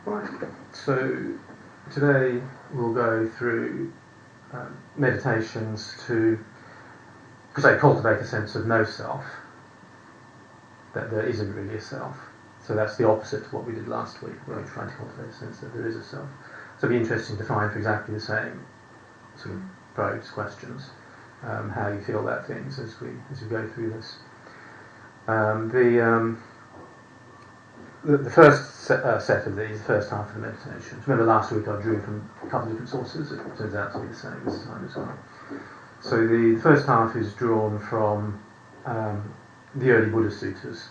Right, so today we'll go through meditations to, say, cultivate a sense of no self, that there isn't really a self. So that's the opposite to what we did last week, where we tried to cultivate a sense that there is a self. So it'll be interesting to find for exactly the same sort of probes, questions, how you feel about things as we go through this. The first set of these, the first half of the meditations. Remember last week I drew from a couple of different sources. It turns out to be the same this time as well. So the first half is drawn from the early Buddhist suttas,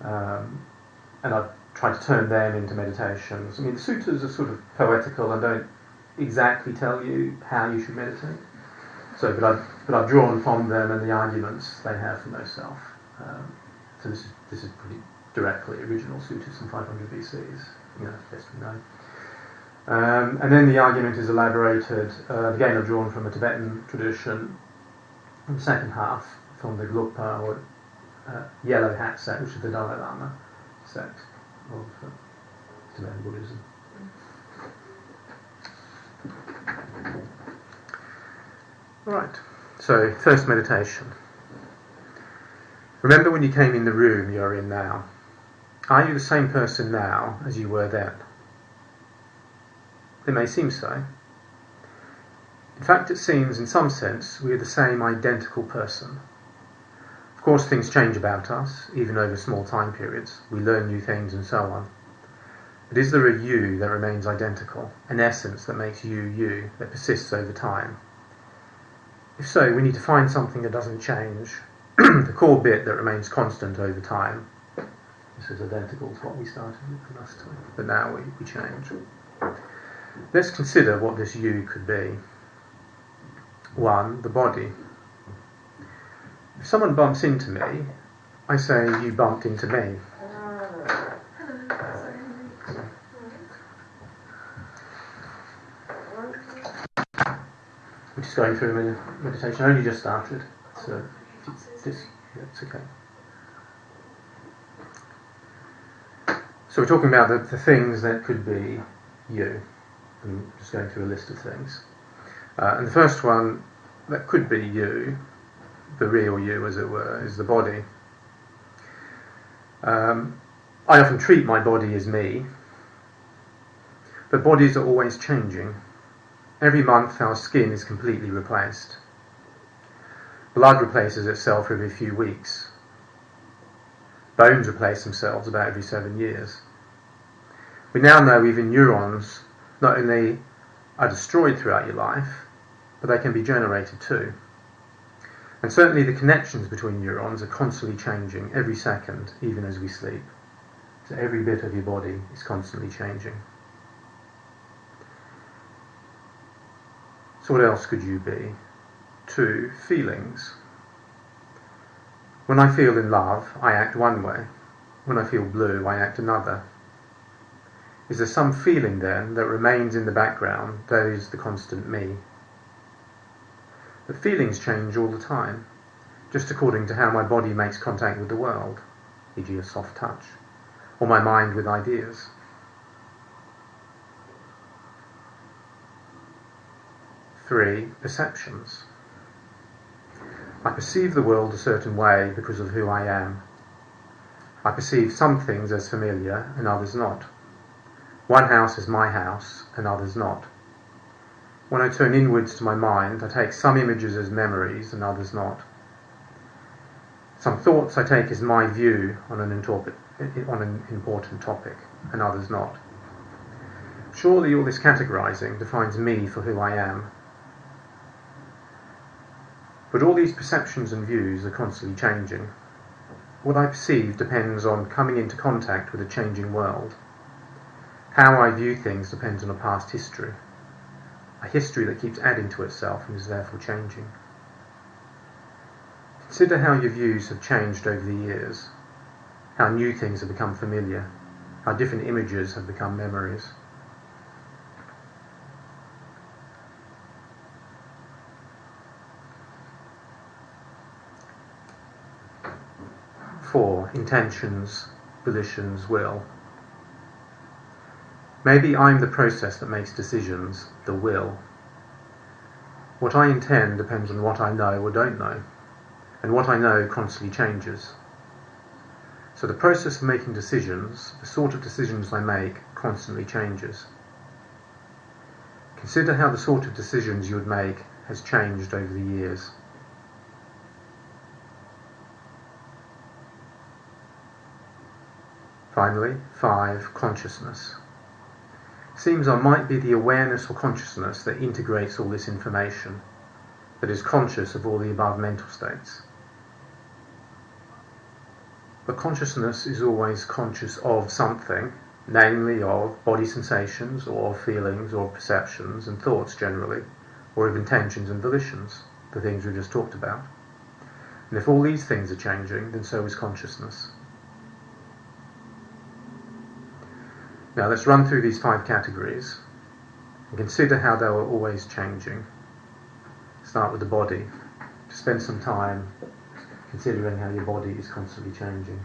and I've tried to turn them into meditations. I mean, the suttas are sort of poetical and don't exactly tell you how you should meditate. So, but I've drawn from them and the arguments they have for no self. So this is pretty directly original suttas from 500 BC, best we know. And then the argument is elaborated, again I've drawn from a Tibetan tradition, in the second half from the Gelug or yellow hat sect, which is the Dalai Lama sect of Tibetan Buddhism. Right, so first meditation. Remember when you came in the room you're in now. Are you the same person now as you were then? It may seem so. In fact, it seems, in some sense, we are the same identical person. Of course, things change about us, even over small time periods. We learn new things and so on. But is there a you that remains identical, an essence that makes you you, that persists over time? If so, we need to find something that doesn't change, the core bit that remains constant over time. This is identical to what we started with last time, but now we change. Let's consider what this you could be. 1. The body. If someone bumps into me, I say, you bumped into me. We're just going through a meditation, only just started, so it's okay. So we're talking about the things that could be you. I'm just going through a list of things. And the first one that could be you, the real you as it were, is the body. I often treat my body as me, but bodies are always changing. Every month our skin is completely replaced. Blood replaces itself every few weeks. Bones replace themselves about every 7 years. We now know even neurons not only are destroyed throughout your life, but they can be generated too. And certainly the connections between neurons are constantly changing every second, even as we sleep. So every bit of your body is constantly changing. So what else could you be? 2. Feelings. When I feel in love, I act one way. When I feel blue, I act another. Is there some feeling then that remains in the background that is the constant me? But feelings change all the time, just according to how my body makes contact with the world, e.g. a soft touch, or my mind with ideas. 3. Perceptions. I perceive the world a certain way because of who I am. I perceive some things as familiar and others not. One house is my house and others not. When I turn inwards to my mind, I take some images as memories and others not. Some thoughts I take as my view on an important topic and others not. Surely all this categorizing defines me for who I am. But all these perceptions and views are constantly changing. What I perceive depends on coming into contact with a changing world. How I view things depends on a past history, a history that keeps adding to itself and is therefore changing. Consider how your views have changed over the years, how new things have become familiar, how different images have become memories. 4. Intentions, volitions, will. Maybe I'm the process that makes decisions, the will. What I intend depends on what I know or don't know, and what I know constantly changes. So the process of making decisions, the sort of decisions I make, constantly changes. Consider how the sort of decisions you would make has changed over the years. Finally, 5. Consciousness. Seems I might be the awareness or consciousness that integrates all this information, that is conscious of all the above mental states. But consciousness is always conscious of something, namely of body sensations, or of feelings, or of perceptions and thoughts generally, or of intentions and volitions, the things we just talked about. And if all these things are changing, then so is consciousness. Now let's run through these 5 categories and consider how they are always changing. Start with the body. Just spend some time considering how your body is constantly changing.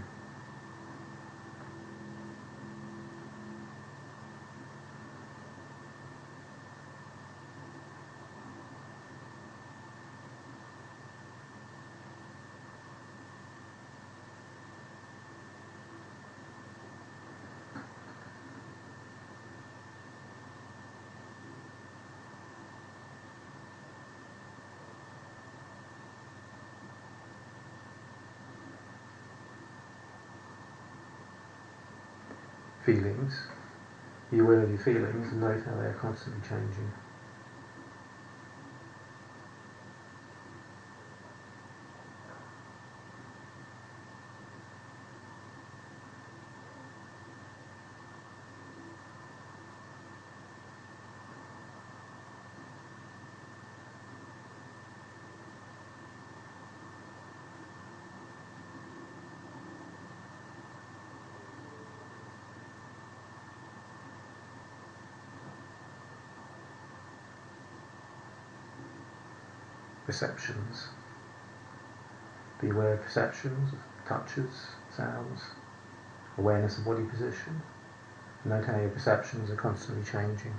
Feelings. Be aware of your feelings and note how they are constantly changing. Perceptions. Be aware of perceptions, of touches, sounds, awareness of body position. Note how your perceptions are constantly changing.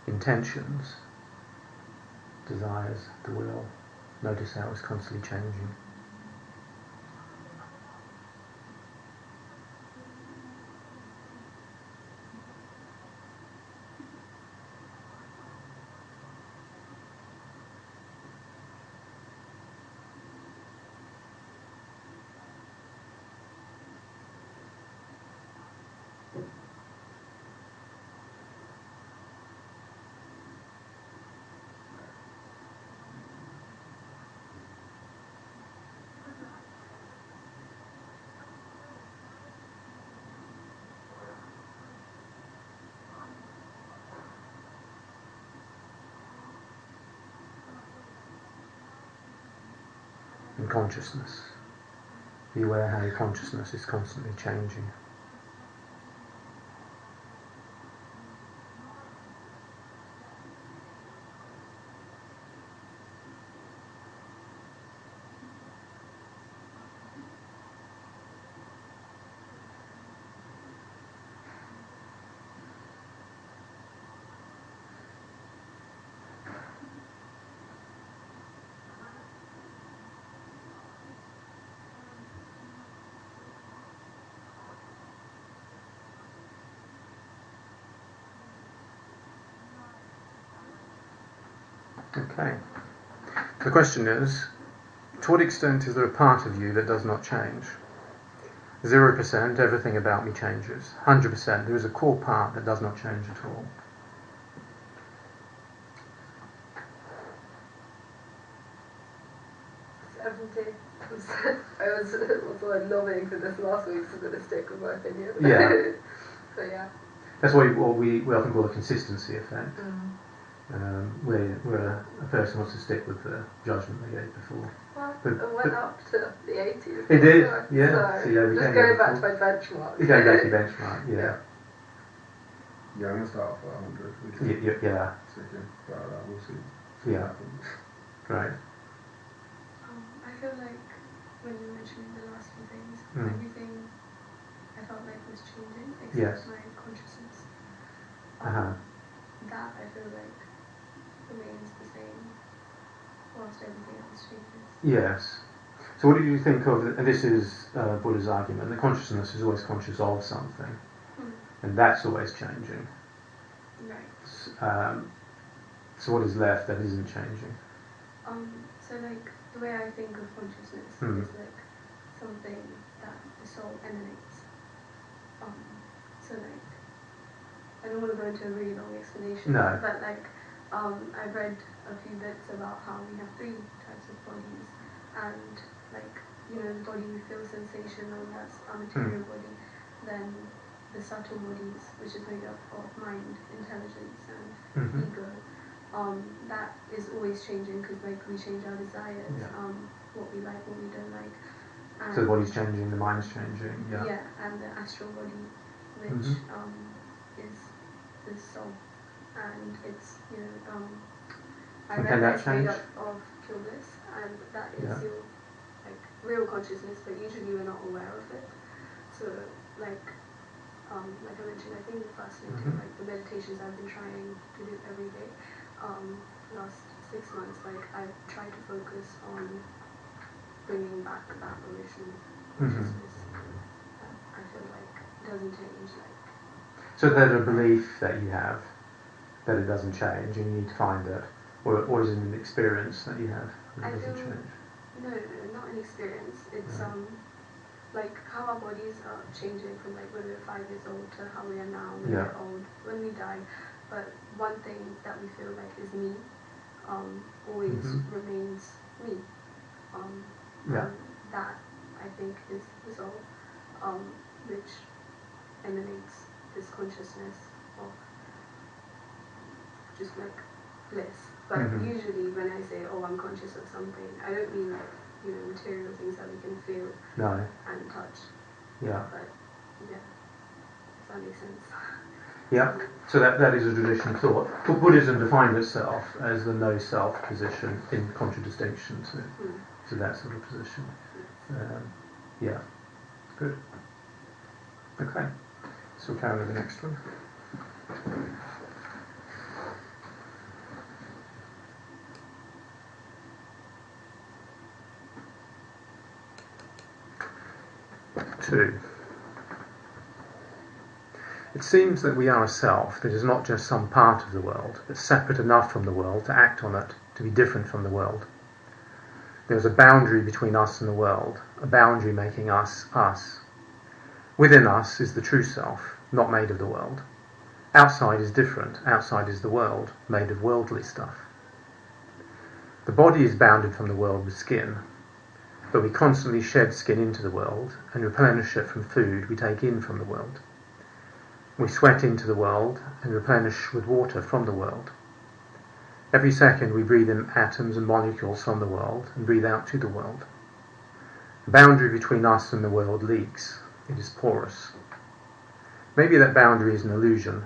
Intentions, desires, the will. Notice how it's constantly changing. And consciousness. Be aware how your consciousness is constantly changing. Okay. The question is, to what extent is there a part of you that does not change? 0%, everything about me changes. 100%, there is a core part that does not change at all. empty. I was also lobbying for this last week, so I'm going to stick with my opinion. Yeah. So yeah. That's what we often call the consistency effect. Where a person wants to stick with the judgment they gave before. Well, it went up to the 80s. It did, yeah. So just going back to my benchmark. You're going back to your benchmark, yeah. Yeah, I'm going to start off at 100. Yeah. But we'll see. Yeah. Great. I feel like when you mentioned the last few things, everything I felt like was changing except my consciousness. That I feel like remains the same whilst everything else changes. Yes. So what do you think of, and this is Buddha's argument, that consciousness is always conscious of something, and that's always changing. Right. So what is left that isn't changing? So like the way I think of consciousness is like something that the soul emanates. So like I don't want to go into a really long explanation, but like I've read a few bits about how we have 3 types of bodies, and like the body we feel sensation on, that's our material body, then the subtle bodies, which is made up of mind, intelligence, and ego. That is always changing because like we change our desires, what we like, what we don't like. And so the body's changing, the mind's changing. Yeah, and the astral body, which is the soul, and it's I read that it's made up of pureness, and that is your like real consciousness, but usually we're not aware of it. So like I mentioned, I think fascinating, like the meditations I've been trying to do every day. Last 6 months, like I've tried to focus on bringing back that original consciousness. I feel like it doesn't change. Like so there's a belief that you have that it doesn't change, and you need to find it, or is it an experience that you have that it doesn't change? No, not an experience. It's like how our bodies are changing from like when we were 5 years old to how we are now when we're old, when we die. But one thing that we feel like is me always remains me. And that I think is the soul, which emanates this consciousness of just like bliss. But usually when I say, oh, I'm conscious of something, I don't mean like material things that we can feel and touch. Yeah. But yeah, does that make sense? Yeah, so that is a traditional thought. But Buddhism defined itself as the no-self position in contradistinction to that sort of position. Yeah, good. Okay, so we'll carry on with the next one. Two. It seems that we are a self that is not just some part of the world, but separate enough from the world to act on it, to be different from the world. There is a boundary between us and the world, a boundary making us us. Within us is the true self, not made of the world. Outside is different, outside is the world, made of worldly stuff. The body is bounded from the world with skin, but we constantly shed skin into the world and replenish it from food we take in from the world. We sweat into the world and replenish with water from the world. Every second we breathe in atoms and molecules from the world and breathe out to the world. The boundary between us and the world leaks. It is porous. Maybe that boundary is an illusion.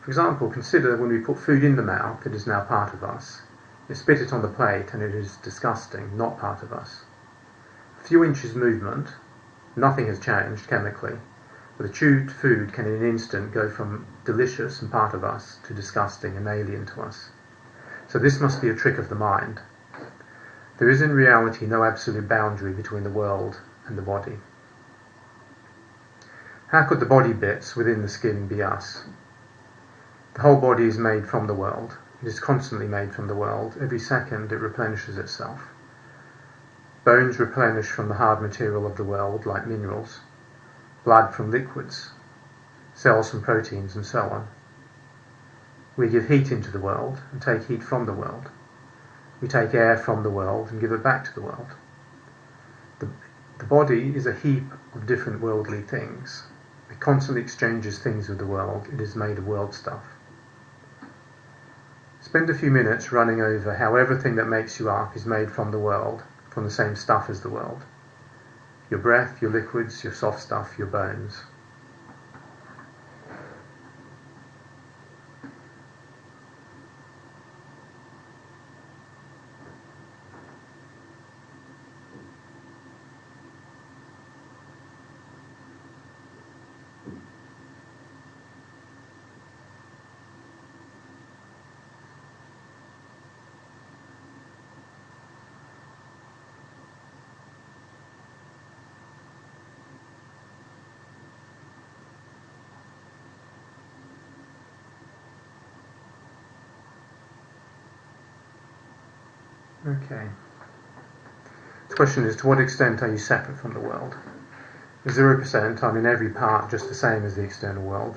For example, consider when we put food in the mouth, it is now part of us. We spit it on the plate and it is disgusting, not part of us. A few inches movement, nothing has changed chemically. But the chewed food can in an instant go from delicious and part of us to disgusting and alien to us. So this must be a trick of the mind. There is in reality no absolute boundary between the world and the body. How could the body bits within the skin be us? The whole body is made from the world. It is constantly made from the world. Every second it replenishes itself. Bones replenish from the hard material of the world like minerals. Blood from liquids, cells from proteins, and so on. We give heat into the world and take heat from the world. We take air from the world and give it back to the world. The body is a heap of different worldly things. It constantly exchanges things with the world. It is made of world stuff. Spend a few minutes running over how everything that makes you up is made from the world, from the same stuff as the world. Your breath, your liquids, your soft stuff, your bones. Okay. The question is, to what extent are you separate from the world? 0%, I'm in every part just the same as the external world.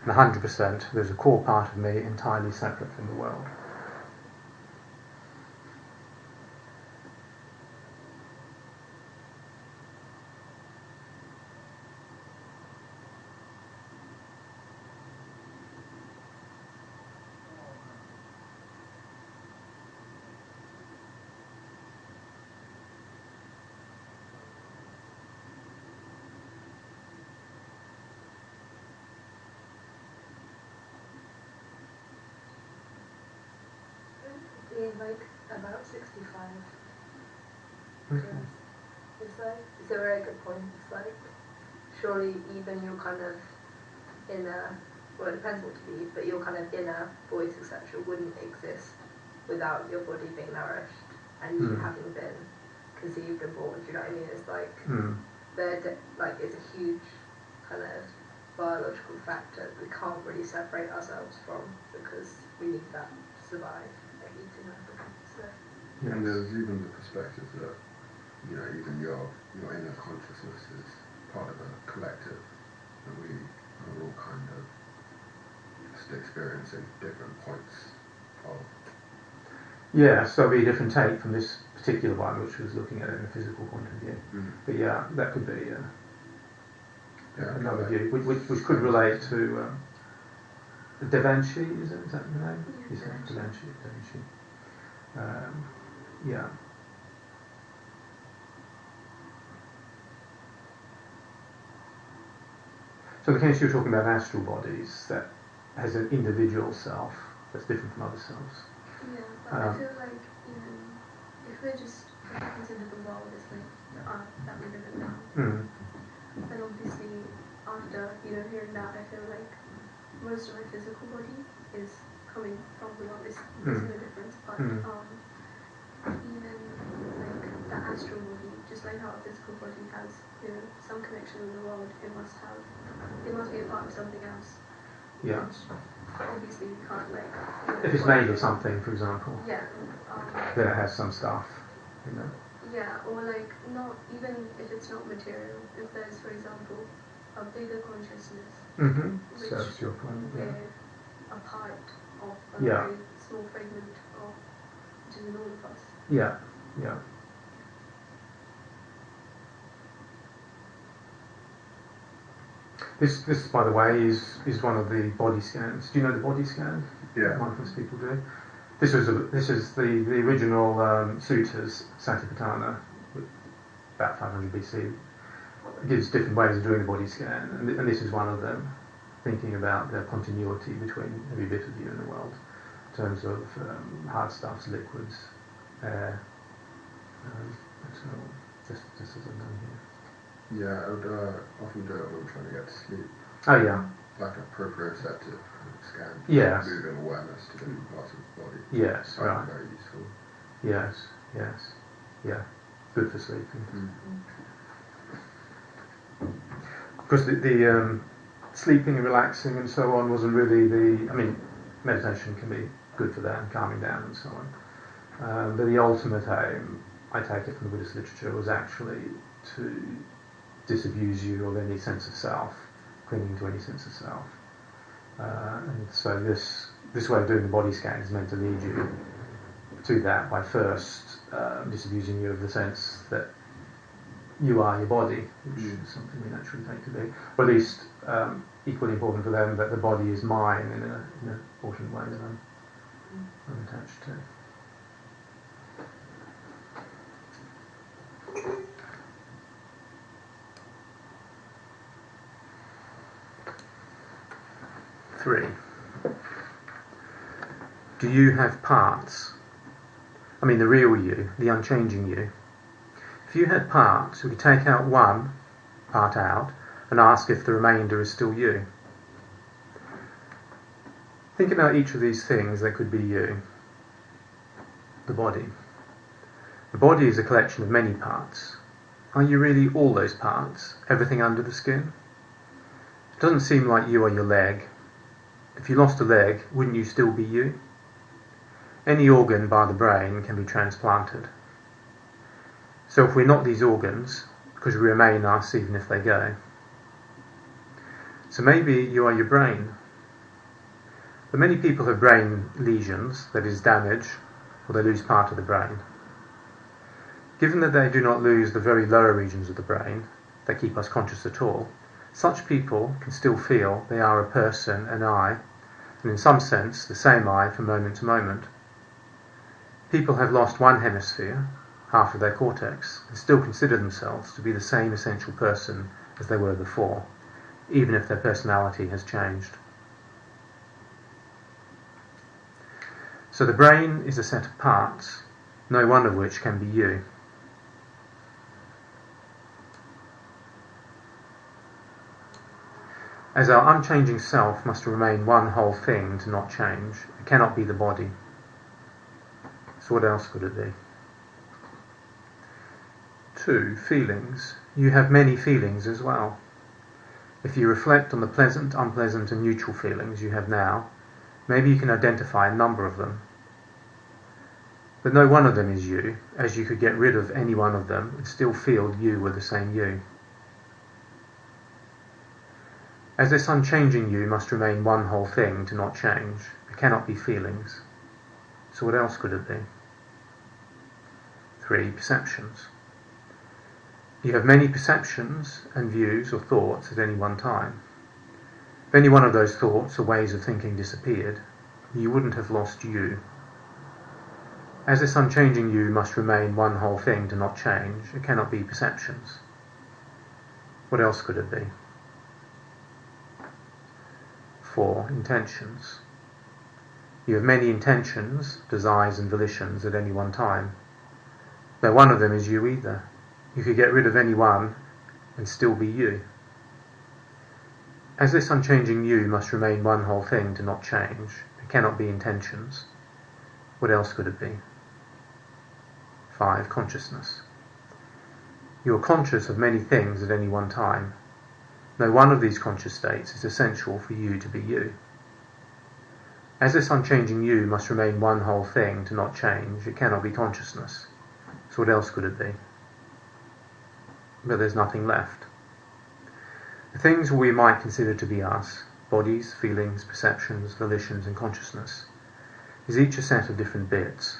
And 100%, there's a core part of me entirely separate from the world. Like about 65. Okay. It's like, it's a very good point. It's like, surely even your kind of inner, well, it depends what you believe, but your kind of inner voice, etc., wouldn't exist without your body being nourished and you having been conceived and born. Do you know what I mean? It's like, it's a huge kind of biological factor that we can't really separate ourselves from because we need that to survive. Yeah, and there's even the perspective that, even your inner consciousness is part of a collective, and we are all kind of just experiencing different points of... Yeah, so it'll be a different take from this particular one, which was looking at it in a physical point of view. But yeah, that could be another view, which could relate to Da Vinci, is that the name? Yeah, Da Vinci. Yeah. So the case you're talking about astral bodies, that has an individual self that's different from other selves. Yeah, but I feel like if we just consider the world as like the earth that we live in now, then obviously after hearing that, I feel like most of my physical body is coming from the world. There's no difference, but even like the astral body, just like how a physical body has some connection with the world, it must be a part of something else. Yeah. Which obviously we can't like. If it's made of something, for example. Yeah. Then it has some stuff. Yeah, or like not even if it's not material. If there's, for example, a bigger consciousness, which Serves your point. we're a part of a very small fragment of, which is in all of us. Yeah. This, by the way, is one of the body scans. Do you know the body scan? Yeah. Mindfulness people do. This is the original Suttas, Satipatthana, about 500 BC. It gives different ways of doing the body scan, and this is one of them, thinking about the continuity between every bit of you in the world, in terms of hard stuffs, liquids, air, and so on. Just as I've done here. Yeah, I would often do it when I'm trying to get to sleep. Oh yeah. Like a proprioceptive scan. Yes. Moving awareness to different parts of the body. Yes, right. Very useful. Yes. Yeah. Good for sleeping. Of course, the sleeping and relaxing and so on wasn't really meditation can be good for that and calming down and so on. But the ultimate aim, I take it from the Buddhist literature, was actually to disabuse you of any sense of self, clinging to any sense of self. And so this way of doing the body scan is meant to lead you to that by first disabusing you of the sense that you are your body, which is something we naturally take to be, or at least equally important for them that the body is mine in an important way that I'm attached to. Three. Do you have parts? I mean the real you, the unchanging you. If you had parts, we could take out one part out and ask if the remainder is still you. Think about each of these things that could be you. The body. The body is a collection of many parts. Are you really all those parts? Everything under the skin? It doesn't seem like you are your leg. If you lost a leg, wouldn't you still be you? Any organ bar the brain can be transplanted. So if we're not these organs, because we remain us even if they go. So maybe you are your brain. But many people have brain lesions, that is damage, or they lose part of the brain. Given that they do not lose the very lower regions of the brain that keep us conscious at all, such people can still feel they are a person, an I, and in some sense the same I from moment to moment. People have lost one hemisphere, half of their cortex, and still consider themselves to be the same essential person as they were before, even if their personality has changed. So the brain is a set of parts, no one of which can be you. As our unchanging self must remain one whole thing to not change, it cannot be the body. So what else could it be? 2. Feelings. You have many feelings as well. If you reflect on the pleasant, unpleasant and neutral feelings you have now, maybe you can identify a number of them. But no one of them is you, as you could get rid of any one of them and still feel you were the same you. As this unchanging you must remain one whole thing to not change, it cannot be feelings. So what else could it be? 3. Perceptions. You have many perceptions and views or thoughts at any one time. If any one of those thoughts or ways of thinking disappeared, you wouldn't have lost you. As this unchanging you must remain one whole thing to not change, it cannot be perceptions. What else could it be? 4. Intentions. You have many intentions, desires and volitions at any one time. No one of them is you either. You could get rid of any one and still be you. As this unchanging you must remain one whole thing to not change, it cannot be intentions. What else could it be? 5. Consciousness. You are conscious of many things at any one time. No one of these conscious states is essential for you to be you. As this unchanging you must remain one whole thing to not change, it cannot be consciousness. So what else could it be? But there's nothing left. The things we might consider to be us, bodies, feelings, perceptions, volitions and consciousness, is each a set of different bits.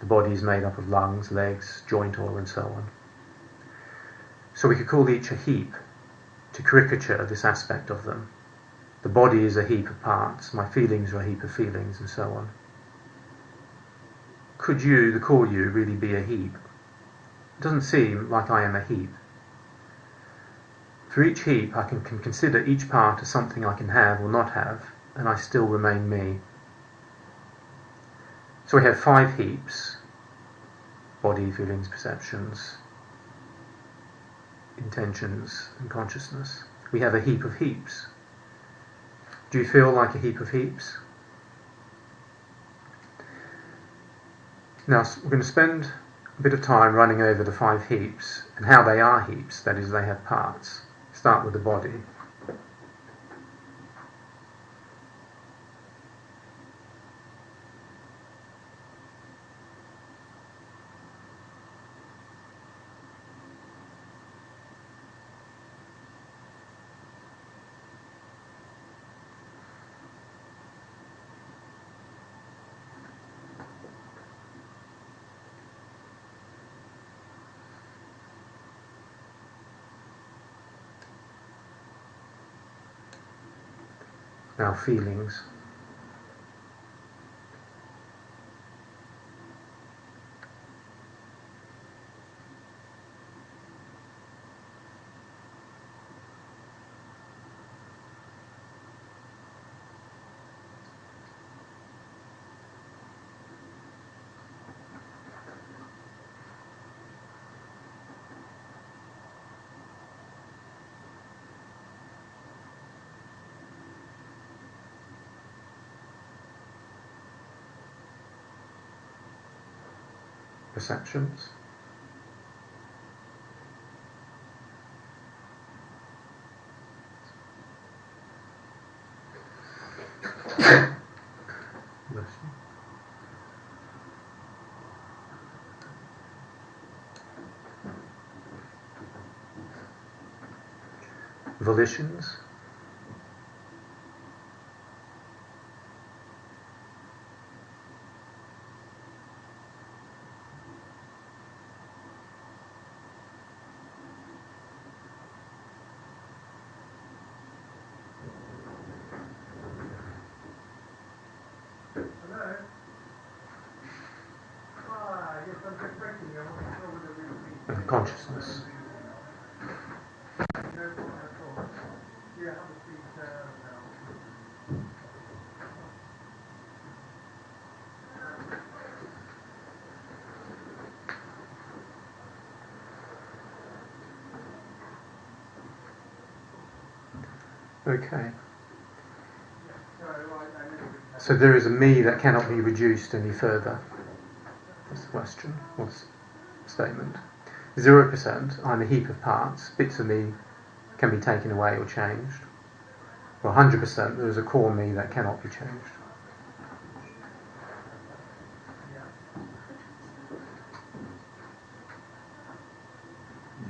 The body is made up of lungs, legs, joint oil and so on. So we could call each a heap, to caricature this aspect of them. The body is a heap of parts, my feelings are a heap of feelings, and so on. Could you, the core you, really be a heap? It doesn't seem like I am a heap. For each heap I can consider each part as something I can have or not have, and I still remain me. So we have 5 heaps: body, feelings, perceptions, intentions and consciousness. We have a heap of heaps. Do you feel like a heap of heaps? Now we're going to spend a bit of time running over the 5 heaps and how they are heaps, that is, they have parts. Start with the body. Now feelings. Perceptions. Volitions. And consciousness. Okay. So there is a me that cannot be reduced any further. That's the question. What's the statement? 0%, I'm a heap of parts. Bits of me can be taken away or changed. Or 100%, there is a core me that cannot be changed.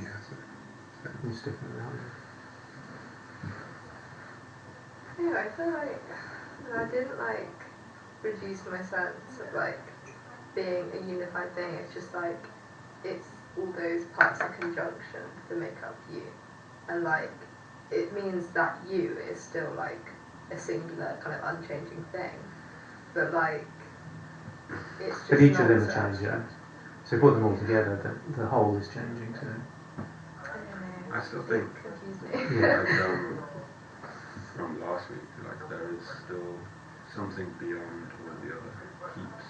Yes. You stick with it, aren't you? Yeah, I feel like I didn't like reduce my sense of like being a unified thing. It's just like it's all those parts of conjunction that make up you, and like it means that you is still like a singular kind of unchanging thing, but like it's just But each not of them so are changing. abstract. So you put them all together, the whole is changing too. I don't know. I still think, It confused me. Yeah. like, from last week, like there is still something beyond all the other heaps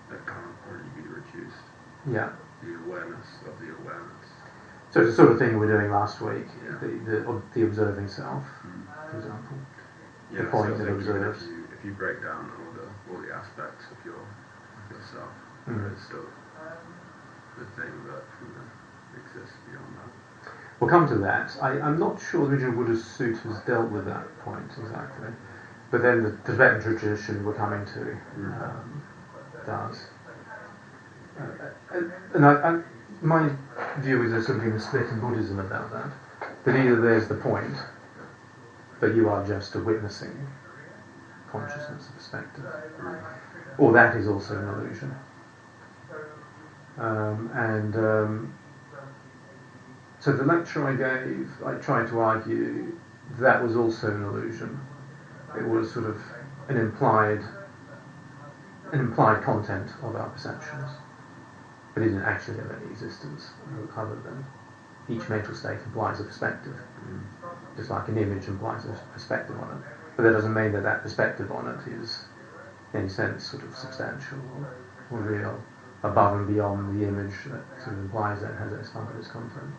that can't really be reduced. Yeah. The awareness of the awareness. So it's the sort of thing we were doing last week, Yeah. the observing self, for example. Yeah, The point I still that think even observes. if you break down all the aspects of yourself, there is still the thing that exists beyond that. We'll come to that. I'm not sure the original Buddhist sutras dealt with that point exactly, but then the Tibetan tradition we're coming to does. And my view is there's something in the split in Buddhism about that. That either there's the point, but you are just a witnessing consciousness, a perspective, or that is also an illusion. So the lecture I gave, I tried to argue that was also an illusion. It was sort of an implied content of our perceptions, but it didn't actually have any existence other than each mental state implies a perspective, just like an image implies a perspective on it. But that doesn't mean that that perspective on it is, in any sense, sort of substantial or real, above and beyond the image that sort of implies that has as part of its content.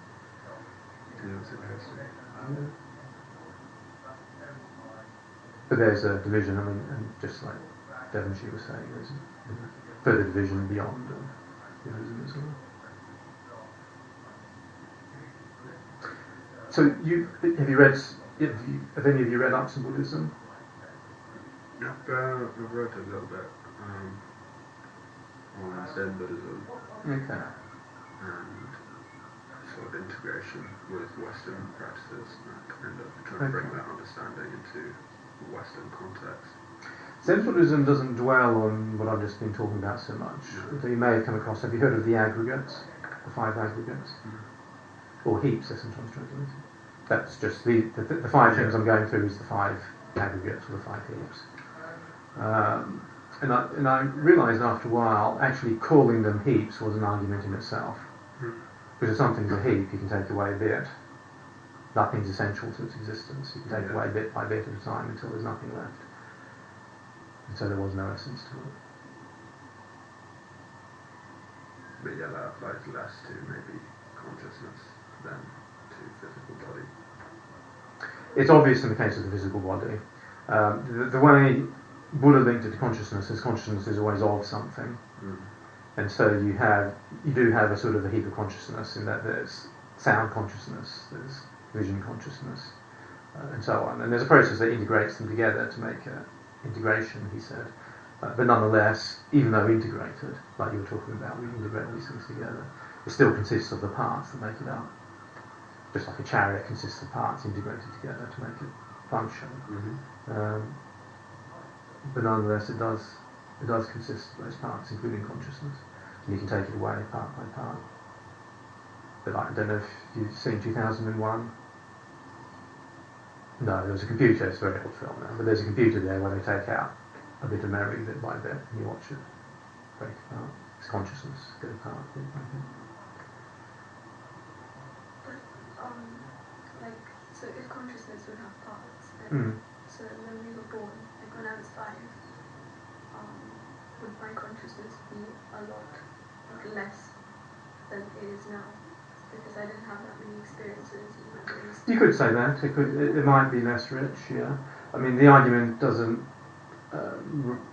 Yeah, that's interesting. Yeah. But there's a division, I mean, and just like Devonshire was saying, there's a further division beyond Buddhism as well. So have any of you read up some Buddhism? I've read a little bit on Zen Buddhism Okay. and sort of integration with Western practices, and kind of trying to bring that understanding into a Western context. Zen Buddhism doesn't dwell on what I've just been talking about so much. No. You may have come across, have you heard of the aggregates? The 5 aggregates? Or heaps, they're sometimes translated. That's just the 5 things I'm going through is the 5 aggregates or the 5 heaps. And I realised after a while, actually calling them heaps was an argument in itself. Because if something's a heap, you can take away a bit. Nothing's essential to its existence. You can take away bit by bit at a time until there's nothing left. And so there was no essence to it. But yeah, that applies less to maybe consciousness than to physical body. It's obvious in the case of the physical body. The way Buddha linked it to consciousness is consciousness is always of something. And so you do have a sort of a heap of consciousness in that there's sound consciousness, there's vision consciousness, and so on. And there's a process that integrates them together to make integration, he said. But nonetheless, even though integrated, like you were talking about, we integrate these things together, it still consists of the parts that make it up. Just like a chariot consists of parts integrated together to make it function. But nonetheless, it does consist of those parts, including consciousness. And you can take it away part by part. But I don't know if you've seen 2001. No, there's a computer, it's a very old film now, but there's a computer there where they take out a bit of memory bit by bit, and you watch it break apart. It's consciousness go apart bit by bit. But, so if consciousness would have parts, then, so when we were born, like when I was 5, would my consciousness be a lot less than it is now? Because I didn't have that many experiences and memories. You could say that. It might be less rich, yeah. I mean, the argument doesn't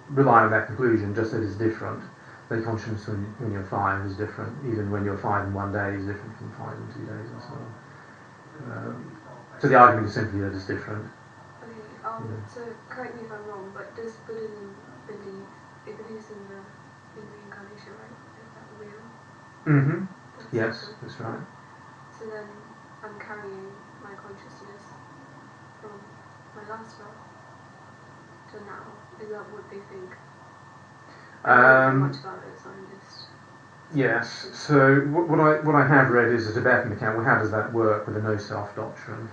rely on that conclusion, just that it's different. The consciousness when you're 5 is different. Even when you're 5 in 1 day is different from 5 in 2 days and so on. So the argument is simply that it's different. Okay, so correct me if I'm wrong, but does Buddhism believe, it believes in reincarnation, right? Is that real? Yes, that's right. So then I'm carrying my consciousness from my last life to now. Is that what they think? I don't know much about it, so I'm just... Yes, so what I have read is a Tibetan account. Well, how does that work with the no-self doctrine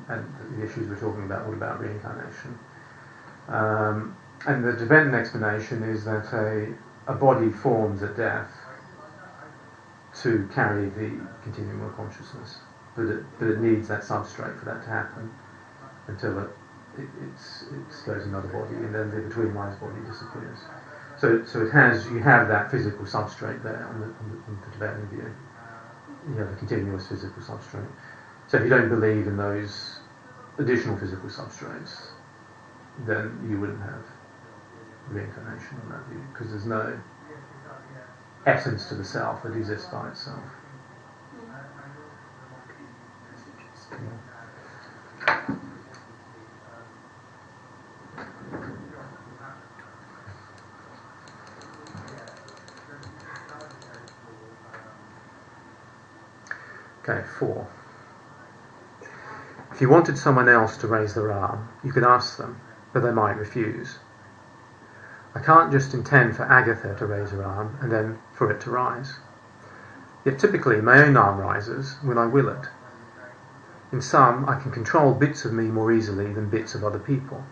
and the issues we're talking about? What about reincarnation? And the Tibetan explanation is that a body forms at death to carry the continuum of consciousness, but it needs that substrate for that to happen until it goes another body, and then the between lies body disappears. So you have that physical substrate there on the Tibetan view. You have a continuous physical substrate. So if you don't believe in those additional physical substrates, then you wouldn't have reincarnation in that view, because there's no essence to the self that exists by itself. Okay, 4. If you wanted someone else to raise their arm, you could ask them, but they might refuse. I can't just intend for Agatha to raise her arm and then for it to rise. Yet typically my own arm rises when I will it. In sum, I can control bits of me more easily than bits of other people.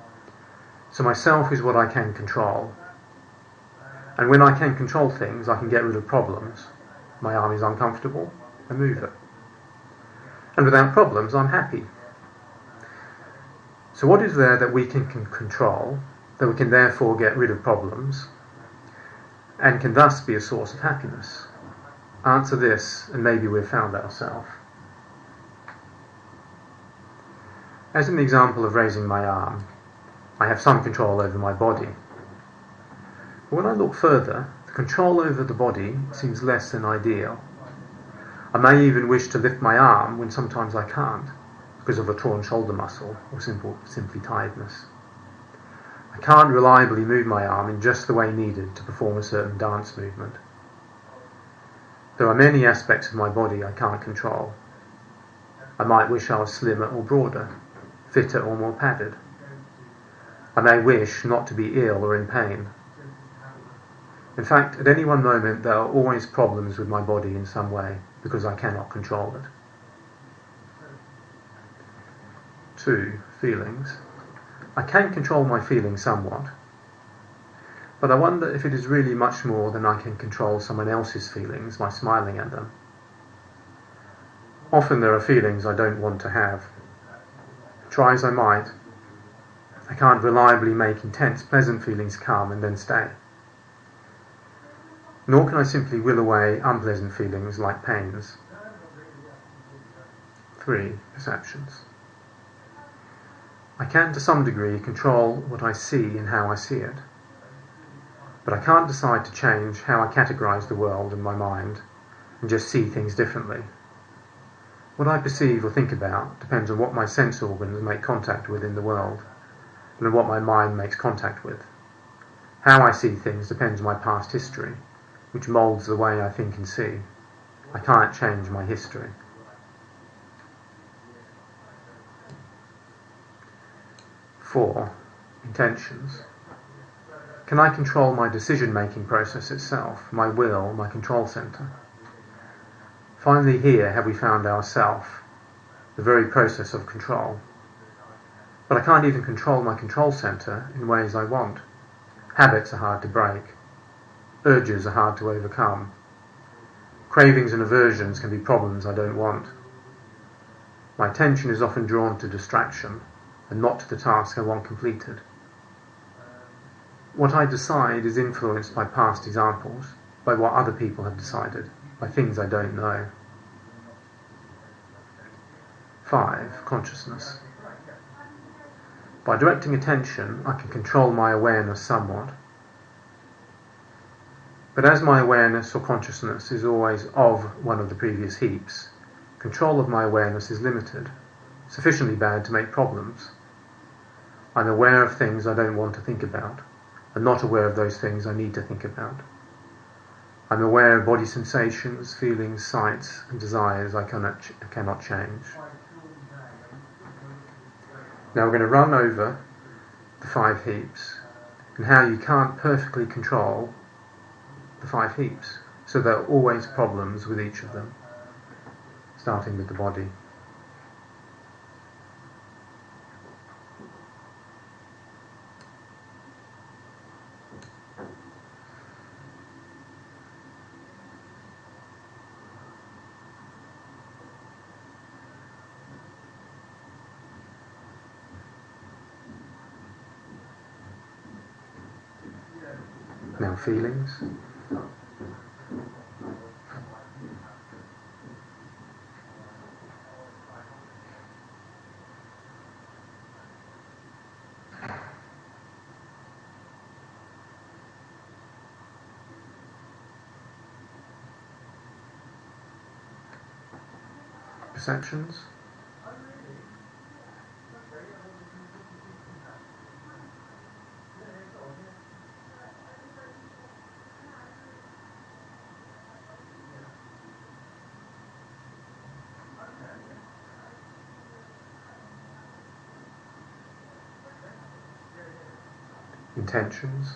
So myself is what I can control. And when I can control things, I can get rid of problems. My arm is uncomfortable, I move it. And without problems, I'm happy. So what is there that we can control, that we can therefore get rid of problems, and can thus be a source of happiness? Answer this, and maybe we've found ourselves. As in the example of raising my arm, I have some control over my body. But when I look further, the control over the body seems less than ideal. I may even wish to lift my arm when sometimes I can't, because of a torn shoulder muscle or simply tiredness. I can't reliably move my arm in just the way needed to perform a certain dance movement. There are many aspects of my body I can't control. I might wish I was slimmer or broader, fitter or more padded. I may wish not to be ill or in pain. In fact, at any one moment there are always problems with my body in some way, because I cannot control it. 2. Feelings. I can control my feelings somewhat, but I wonder if it is really much more than I can control someone else's feelings by smiling at them. Often there are feelings I don't want to have. Try as I might, I can't reliably make intense, pleasant feelings come and then stay. Nor can I simply will away unpleasant feelings like pains. 3. Perceptions. I can to some degree control what I see and how I see it, but I can't decide to change how I categorize the world in my mind and just see things differently. What I perceive or think about depends on what my sense organs make contact with in the world, and on what my mind makes contact with. How I see things depends on my past history, which moulds the way I think and see. I can't change my history. 4. Intentions. Can I control my decision-making process itself, my will, my control centre? Finally here have we found ourself, the very process of control. But I can't even control my control centre in ways I want. Habits are hard to break. Urges are hard to overcome. Cravings and aversions can be problems I don't want. My attention is often drawn to distraction and not to the task I want completed. What I decide is influenced by past examples, by what other people have decided, by things I don't know. 5. Consciousness. By directing attention, I can control my awareness somewhat. But as my awareness or consciousness is always of one of the previous heaps, control of my awareness is limited, sufficiently bad to make problems. I'm aware of things I don't want to think about, and not aware of those things I need to think about. I'm aware of body sensations, feelings, sights, and desires I cannot change. Now we're going to run over the 5 heaps and how you can't perfectly control the 5 heaps. So there are always problems with each of them, starting with the body. Now feelings. Perceptions. Intentions.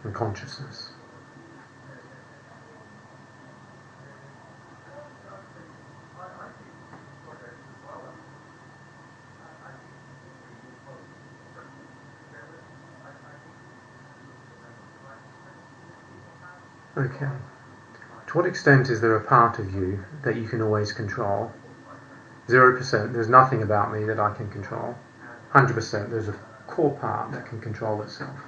And consciousness. Okay. To what extent is there a part of you that you can always control? 0%, there's nothing about me that I can control. 100%, there's a core part that can control itself.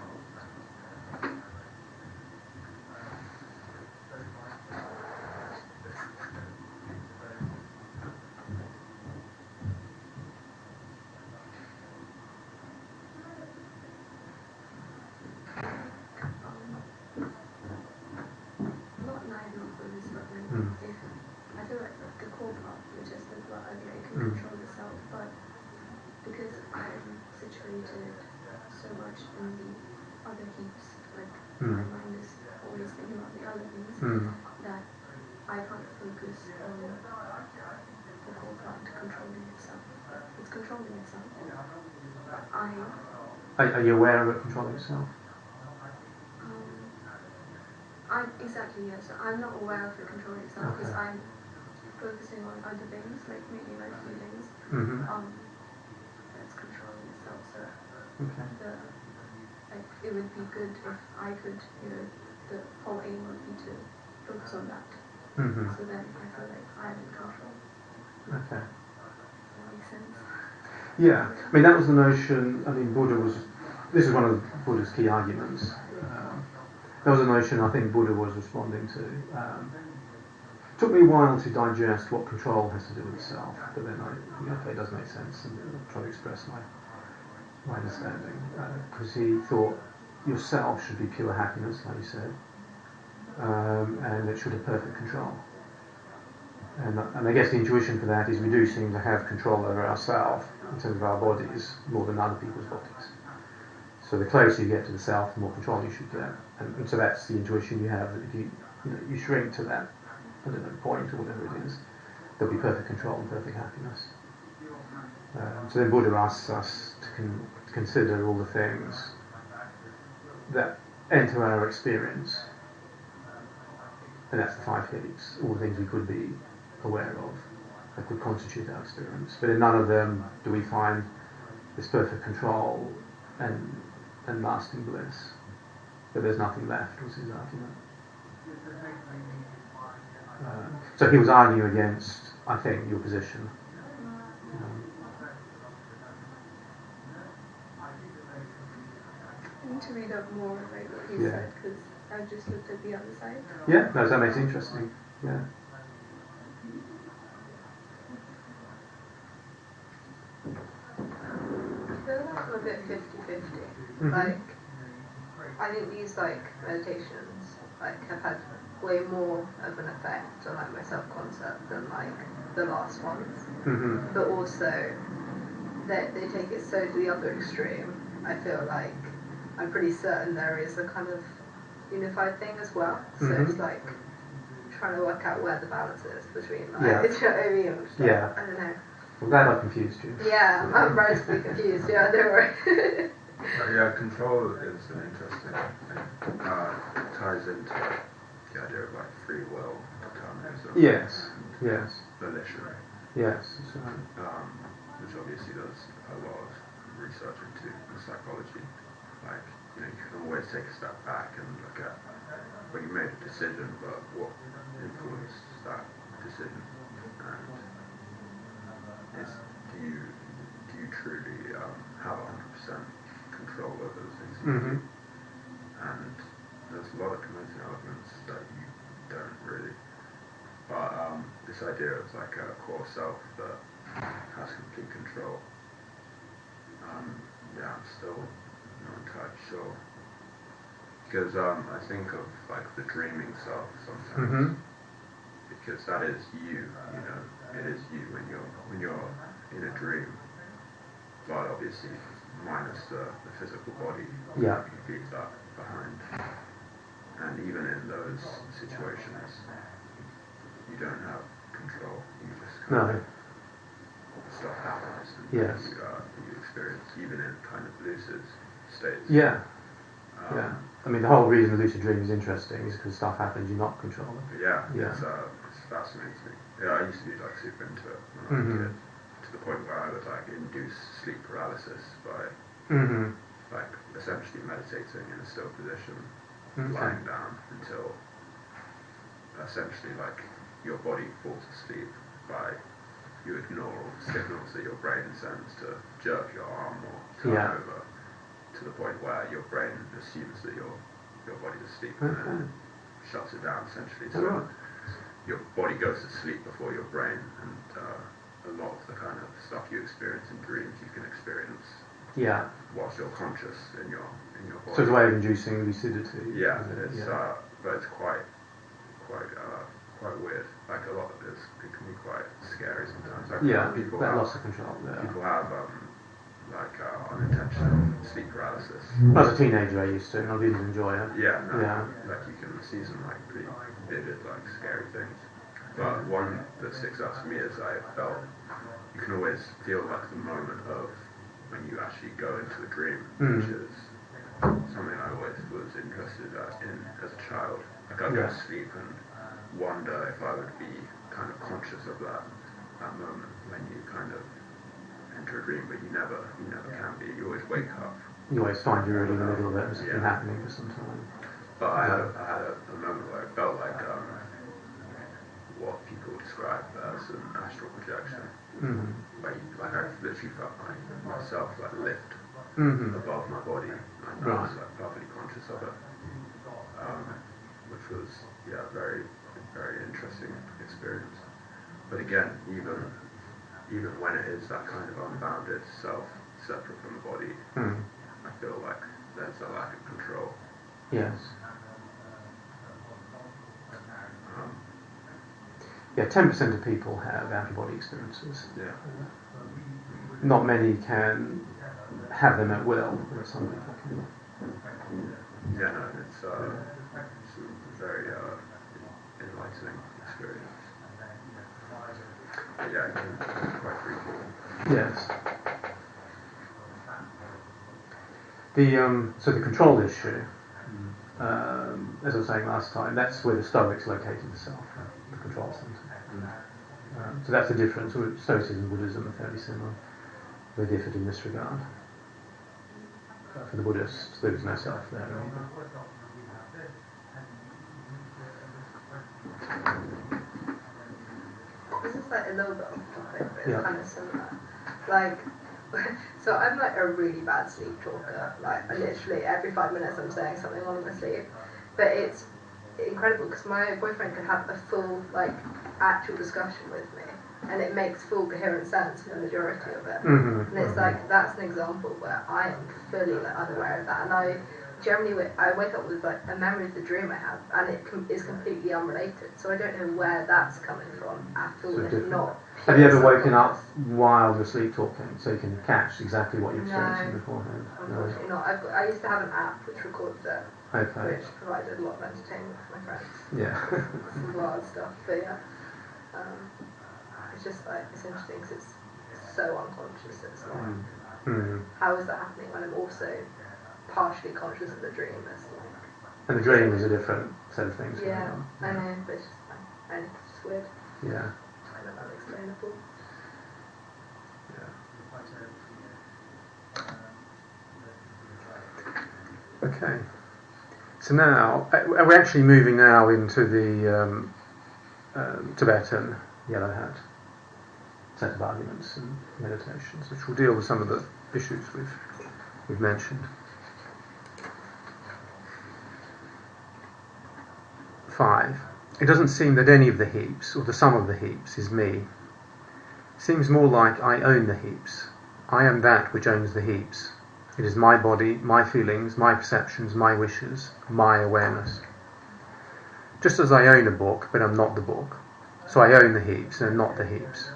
Not neither of them is not really. If I feel like the core part, which I spoke about earlier, it can control itself, but because I'm situated so much in the other heaps, like my mind is always thinking about the other things, that I can't focus on the core part controlling itself. It's controlling itself. But Are you aware of it controlling itself? exactly, yeah. So I'm not aware of the control itself because Okay. I'm focusing on other things, like maybe my feelings. Mm-hmm. That's controlling itself. So Okay. it would be good if I could, the whole aim would be to focus on that. Mm-hmm. So then I feel like I'm in control. Okay. Does that make sense? Yeah, I mean that was the notion. I mean, this is one of Buddha's key arguments. That was a notion I think Buddha was responding to. Took me a while to digest what control has to do with the self, but then okay, it does make sense, and I'll try to express my understanding. Because he thought yourself should be pure happiness, like you said, and it should have perfect control. And I guess the intuition for that is we do seem to have control over ourselves in terms of our bodies more than other people's bodies. So the closer you get to the self, the more control you should get. And so that's the intuition you have, that if you shrink to that, I don't know, point or whatever it is, there'll be perfect control and perfect happiness. So then Buddha asks us to consider all the things that enter our experience. And that's the 5 heaps, all the things we could be aware of that could constitute our experience. But in none of them do we find this perfect control and lasting bliss. But there's nothing left, was his argument. So he was arguing against, I think, your position. I need to read up more like what he said because I've just looked at the other side. Yeah, no, that makes it interesting. Yeah. I feel like I'm a bit 50-50. Mm-hmm. Like, I think these meditations have had way more of an effect on my self-concept than the last ones. Mm-hmm. But also they take it so to the other extreme. I feel like I'm pretty certain there is a kind of unified thing as well. So Mm-hmm. it's trying to work out where the balance is between do you Yeah. know what I mean? I don't know. I'm glad I confused you. Yeah, I'm relatively confused. Yeah, don't worry. Yeah, control is an interesting thing. It ties into the idea of free will, determinism. Yes. Yes. Volition. Yes. That's right. Which obviously does a lot of research into psychology. You can always take a step back and look at when you made a decision, but what influenced that decision, and do you truly have 100% control over the things you do? And there's a lot of convincing elements that you don't really. But this idea of a core self that has complete control. I'm still not entirely sure. Because I think of the dreaming self sometimes. Because that is you, it is you when you're in a dream. But obviously minus the physical body. Yeah. You leave that behind. And even in those situations you don't have control. You just stuff happens and you experience, even in kind of lucid states. Yeah. I mean, the whole reason lucid dream is interesting is because stuff happens you're not controlling. Yeah. It's fascinates me. Yeah, I used to be super into it when I was a kid, to the point where I would induce sleep paralysis by essentially meditating in a still position, lying down until essentially your body falls asleep by you ignore all the signals that your brain sends to jerk your arm or turn over, to the point where your brain assumes that your body's asleep and then shuts it down essentially. So your body goes to sleep before your brain, and a lot of the kind of stuff you experience in dreams you can experience whilst you're conscious in your body. So it's a way of inducing lucidity. Yeah, it is. But it's quite weird. A lot of it can be quite scary sometimes. People that have, loss of control. Yeah. People have unintentional sleep paralysis. As a teenager, I used to, and I didn't enjoy it. Yeah, you can see some pretty vivid, scary things. But one that sticks out to me is I felt you can always feel the moment of when you actually go into a dream, which is something I always was interested in as a child. Like I'd go to sleep and wonder if I would be kind of conscious of that moment when you kind of enter a dream, but you never can be. You always wake up. You always find you're really in the middle of it, and something happening for some time. But I had a moment where I felt like what people describe as an astral projection. Where like I literally felt like myself like lift above my body, and I was like perfectly conscious of it, which was very very interesting experience. But again, even when it is that kind of unbounded self, separate from the body, I feel like there's a lack of control. Yes. 10% of people have out-of-body experiences. Yeah. Not many can have them at will, but some people can. Yeah, no, it's a very enlightening experience. But yeah, it can be quite freaky. Yes. So the control issue, as I was saying last time, that's where the Stoics located the self, the control centre. So that's the difference. Stoicism and Buddhism are fairly similar. They differed in this regard. For the Buddhists, there was no self there either. This is like a little bit off topic, but it's kind of similar. Like, so I'm like a really bad sleep talker. Like, I literally every 5 minutes I'm saying something while I'm asleep. But it's incredible because my boyfriend can have a full, like, actual discussion with me, and it makes full coherent sense for the majority of it. And it's like, that's an example where I am fully like unaware of that, and I generally I wake up with like a memory of the dream I have, and it is completely unrelated, so I don't know where that's coming from at all. If not, have you ever woken up while you're sleep talking, so you can catch exactly what you're experiencing beforehand? Unfortunately not. I used to have an app which records it, which provided a lot of entertainment for my friends. Yeah. Some wild stuff, but yeah. It's just like, it's interesting because it's so unconscious. It's like, how is that happening when I'm also partially conscious of the dream? It's like, and the dream is a different set of things. Yeah, I know, but it's just like, and it's just weird. Yeah. It's kind of unexplainable. Yeah. Okay. So now, we're actually moving now into the Tibetan yellow hat set of arguments and meditations, which will deal with some of the issues we've mentioned. 5. It doesn't seem that any of the heaps, or the sum of the heaps, is me. It seems more like I own the heaps. I am that which owns the heaps. It is my body, my feelings, my perceptions, my wishes, my awareness. Just as I own a book, but I'm not the book, so I own the heaps and am not the heaps.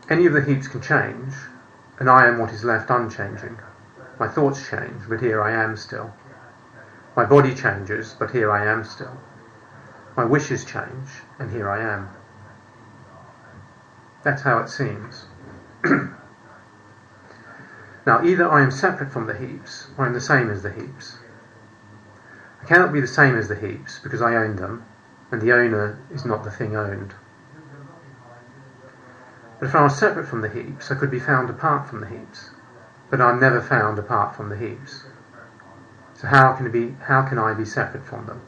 Any of the heaps can change, and I am what is left unchanging. My thoughts change, but here I am still. My body changes, but here I am still. My wishes change, and here I am. That's how it seems. Now, either I am separate from the heaps, or I am the same as the heaps. I cannot be the same as the heaps, because I own them, and the owner is not the thing owned. But if I was separate from the heaps, I could be found apart from the heaps, but I'm never found apart from the heaps. So how can I be separate from them?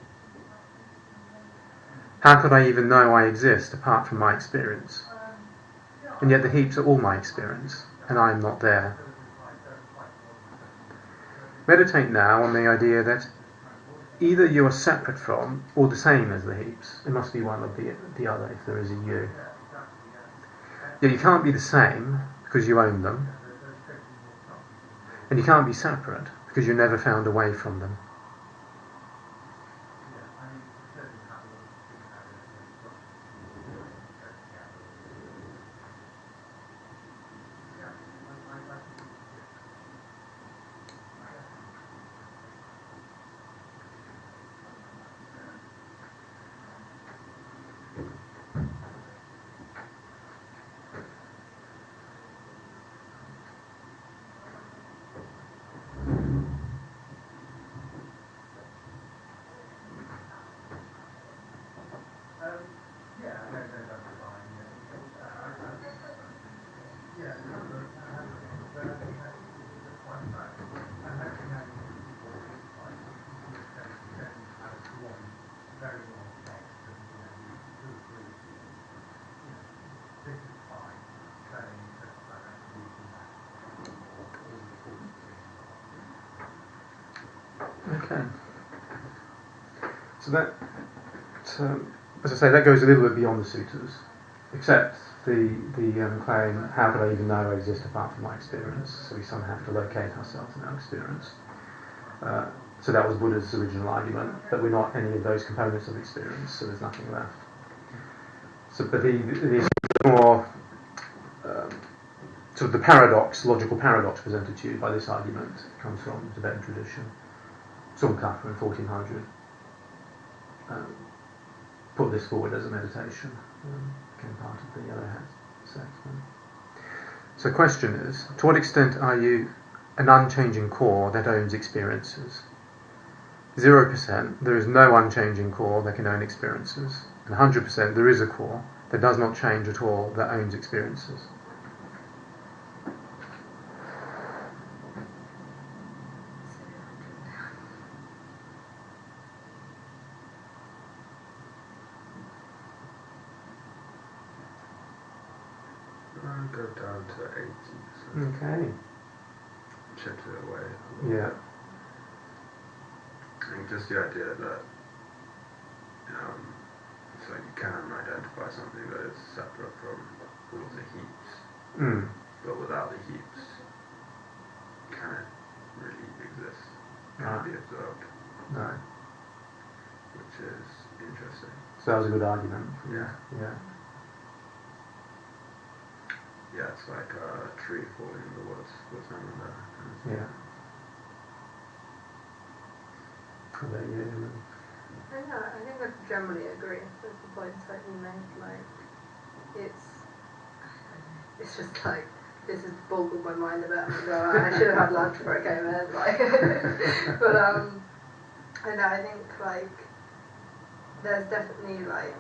How could I even know I exist apart from my experience? And yet the heaps are all my experience, and I am not there. Meditate now on the idea that either you are separate from or the same as the heaps. It must be one or the other if there is a you. Yet you can't be the same because you own them, and you can't be separate because you're never found away from them. Okay. So that, as I say, that goes a little bit beyond the suttas, except the claim, how could I even know I exist apart from my experience? So we somehow have to locate ourselves in our experience. So that was Buddha's original argument, that we're not any of those components of experience, so there's nothing left. So, but the more sort of the paradox, logical paradox presented to you by this argument comes from the Tibetan tradition. Tsongkhapa in 1400 put this forward as a meditation, became part of the Yellow Hat sect. So the question is, to what extent are you an unchanging core that owns experiences? 0%, there is no unchanging core that can own experiences. And 100%, there is a core that does not change at all that owns experiences. I'll go down to 80%. Okay. Chipped it away a little Yeah. bit. I think just the idea that it's like you can identify something that is separate from all of the heaps, but without the heaps, can it really exist? Can it be observed? No. Which is interesting. So that was a good argument. Yeah. Yeah. Yeah, it's like a tree falling in the woods with none of that. Yeah. How about you? I think I generally agree with the points that you made. Like, it's just like, this has boggled my mind a bit. I should have had lunch before I came in. Like, but I think like there's definitely like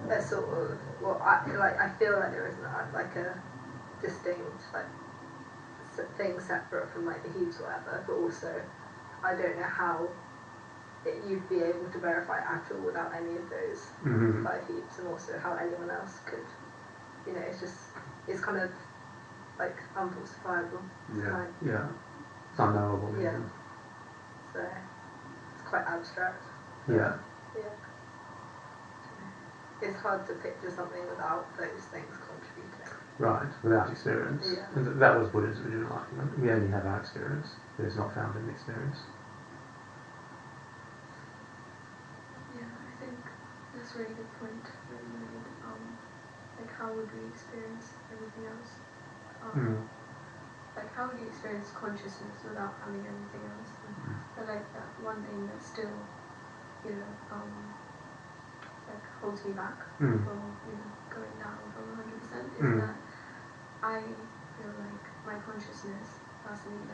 a sort of I feel like there isn't like a distinct like thing separate from like the heaps or whatever, but also I don't know how you'd be able to verify at all without any of those 5 heaps, and also how anyone else could, it's kind of like unfalsifiable. Yeah. Yeah. It's unknowable. Yeah. So it's quite abstract. Yeah. Yeah. It's hard to picture something without those things contributing. Right, without experience. Yeah. And that was Buddha's original argument. We only have our experience. It is not found in the experience. Yeah, I think that's a really good point that you made. Like, how would we experience everything else? Like, how would you experience consciousness without having anything else? And I like that one thing that still, like holds me back from going down from 100% is that I feel like my consciousness personally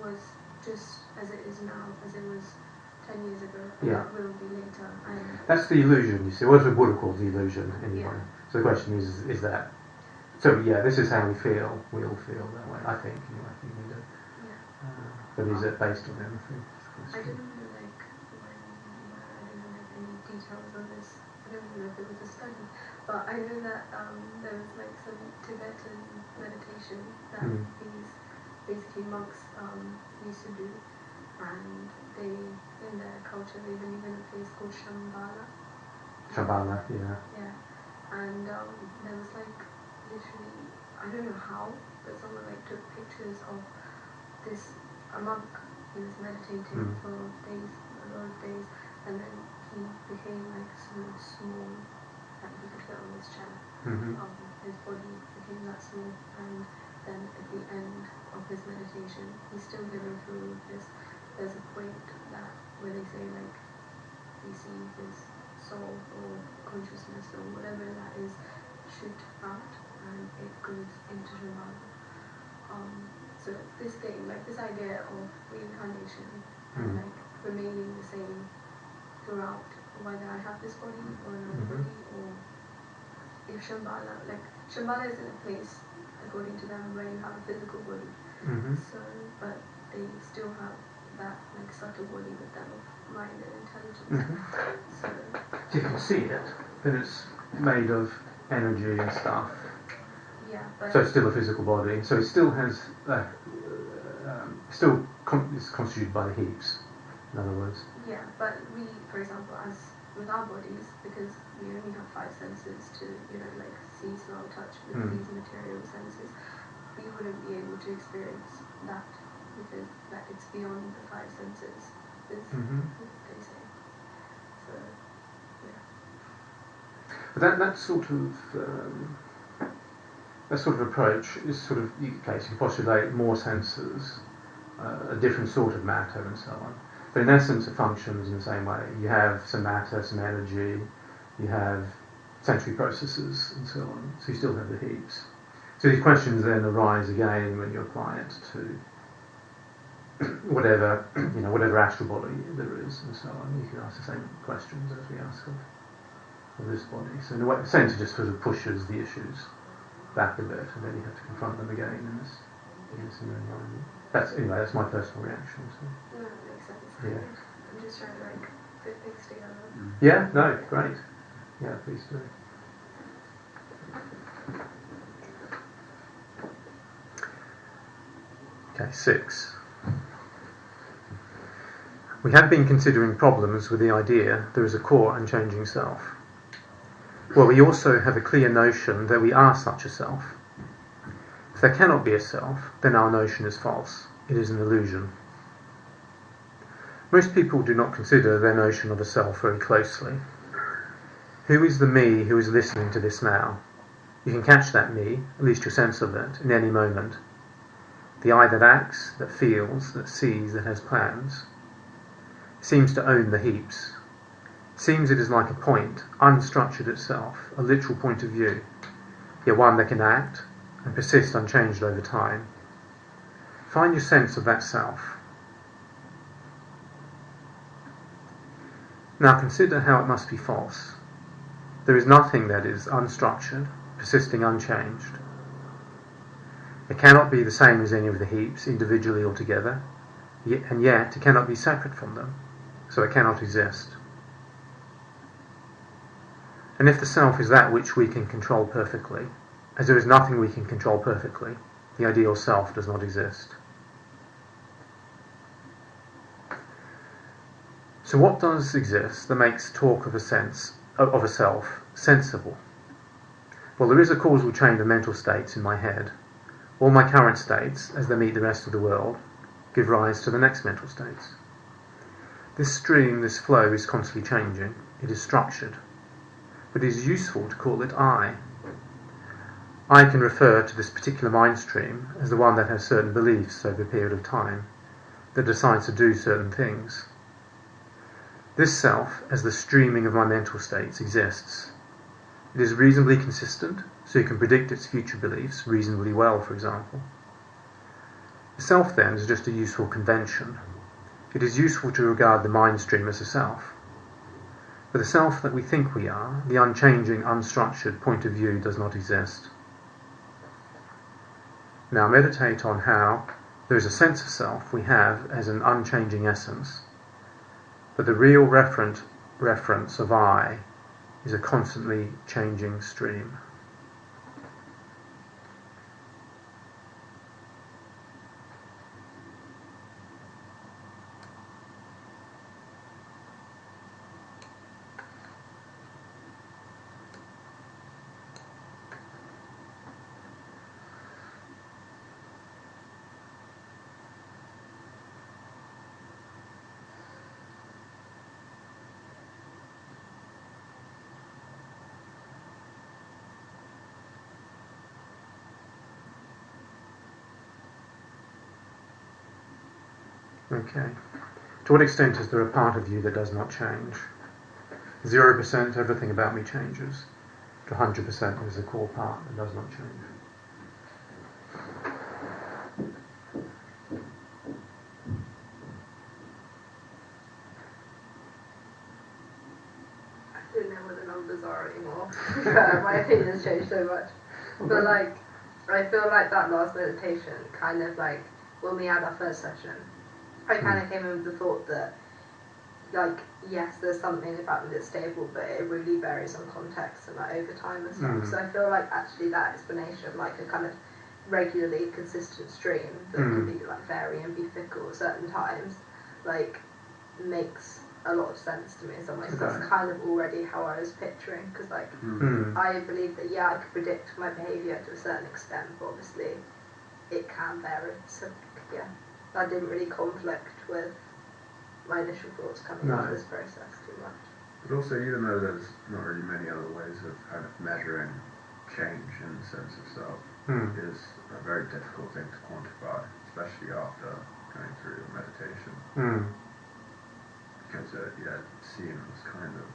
was just as it is now, as it was 10 years ago, and that will be later. And that's the illusion, you see. What the Buddha calls the illusion, anyway. Yeah. So the question is that. So yeah, this is how we feel. We all feel that way. I think. Anyway, I think we do. Yeah. But is it based on anything? I don't know, like, I don't know any details on this. I don't even know if it was a study, but I know that there was like some Tibetan meditation that these basically monks used to do, and they, in their culture, they believe in a place called Shambhala. Shambhala, yeah. Yeah, and there was like literally, I don't know how, but someone like took pictures of a monk. He was meditating for days, a lot of days, and then he became like so small that he could fit on his chair. His body became that small, and then at the end of his meditation, he's still living through all of this. There's a point that where they say like we see his soul or consciousness or whatever that is shoot out, and it goes into Shambhala. So this thing, like this idea of reincarnation and like remaining the same throughout, whether I have this body or another body, or if Shambhala, like Shambhala isn't a place according to them where you have a physical body. So, but they still have that like subtle body with them of mind and intelligence. So if you can see it, then it's made of energy and stuff. yeah, but So it's still a physical body. So it still has, still is constituted by the heaps, in other words. Yeah, but we, for example, as with our bodies, because we only have 5 senses to, like see, smell, touch, with these material senses, we wouldn't be able to experience that because that it's beyond the 5 senses, is what they say. So, yeah. But that sort of approach is sort of, you can postulate more senses, a different sort of matter and so on. But in essence it functions in the same way. You have some matter, some energy, you have sensory processes and so on, so you still have the heaps. So these questions then arise again when you apply it to whatever astral body there is and so on. You can ask the same questions as we ask of this body. So in a sense it just sort of pushes the issues back a bit, and then you have to confront them again in this new environment. That's my personal reaction. So. No, that makes sense. Yeah. I'm just trying to put things together. Yeah, no, great. Yeah, please do. Okay, 6. We have been considering problems with the idea there is a core unchanging self. Well, we also have a clear notion that we are such a self. If there cannot be a self, then our notion is false. It is an illusion. Most people do not consider their notion of a self very closely. Who is the me who is listening to this now? You can catch that me, at least your sense of it, in any moment. The I that acts, that feels, that sees, that has plans, seems to own the heaps. Seems it is like a point, unstructured itself, a literal point of view, yet one that can act and persist unchanged over time. Find your sense of that self. Now consider how it must be false. There is nothing that is unstructured, persisting unchanged. It cannot be the same as any of the heaps, individually or together, and yet it cannot be separate from them, so it cannot exist. And if the self is that which we can control perfectly, as there is nothing we can control perfectly, the ideal self does not exist. So what does exist that makes talk of a self sensible? Well, there is a causal chain of mental states in my head. All my current states, as they meet the rest of the world, give rise to the next mental states. This stream, this flow is constantly changing. It is structured. But it is useful to call it I. I can refer to this particular mind stream as the one that has certain beliefs over a period of time, that decides to do certain things. This self, as the streaming of my mental states, exists. It is reasonably consistent, so you can predict its future beliefs reasonably well, for example. The self, then, is just a useful convention. It is useful to regard the mind stream as a self. But the self that we think we are, the unchanging, unstructured point of view, does not exist. Now meditate on how there is a sense of self we have as an unchanging essence, but the real reference of I is a constantly changing stream. Okay. To what extent is there a part of you that does not change? 0%, everything about me changes. To 100%, there's a core part that does not change. I don't know what the numbers are anymore. My opinion's changed so much. But I feel like that last meditation kind of when we had our first session, I kind of came in with the thought that yes, there's something about me that's stable, but it really varies on context and over time and stuff. So I feel like actually that explanation of a kind of regularly consistent stream that can be like vary and be fickle at certain times, like makes a lot of sense to me in some ways. Okay. That's kind of already how I was picturing, because like I believe that I could predict my behaviour to a certain extent, but obviously it can vary. So that didn't really conflict with my initial thoughts coming into this process too much. But also, even though there's not really many other ways of kind of measuring change in the sense of self, is a very difficult thing to quantify, especially after going through meditation. Because it seems kind of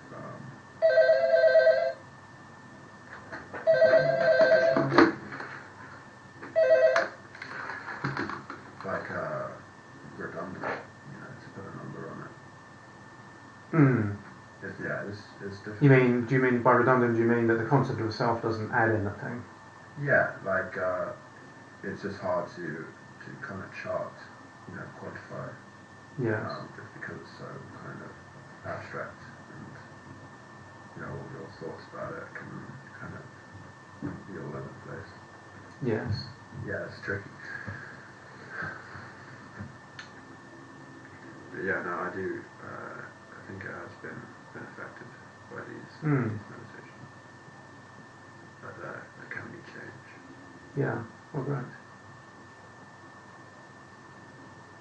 like redundant, to put a number on it. It's difficult. Do you mean by redundant, do you mean that the concept of self doesn't add anything? Yeah, like it's just hard to kind of chart, quantify. Yes. Just because it's so kind of abstract, and all your thoughts about it can kind of be all over the place. Yes. Yeah, it's tricky. But I do. I think it has been affected by these meditations, but there can be change. Yeah. All right.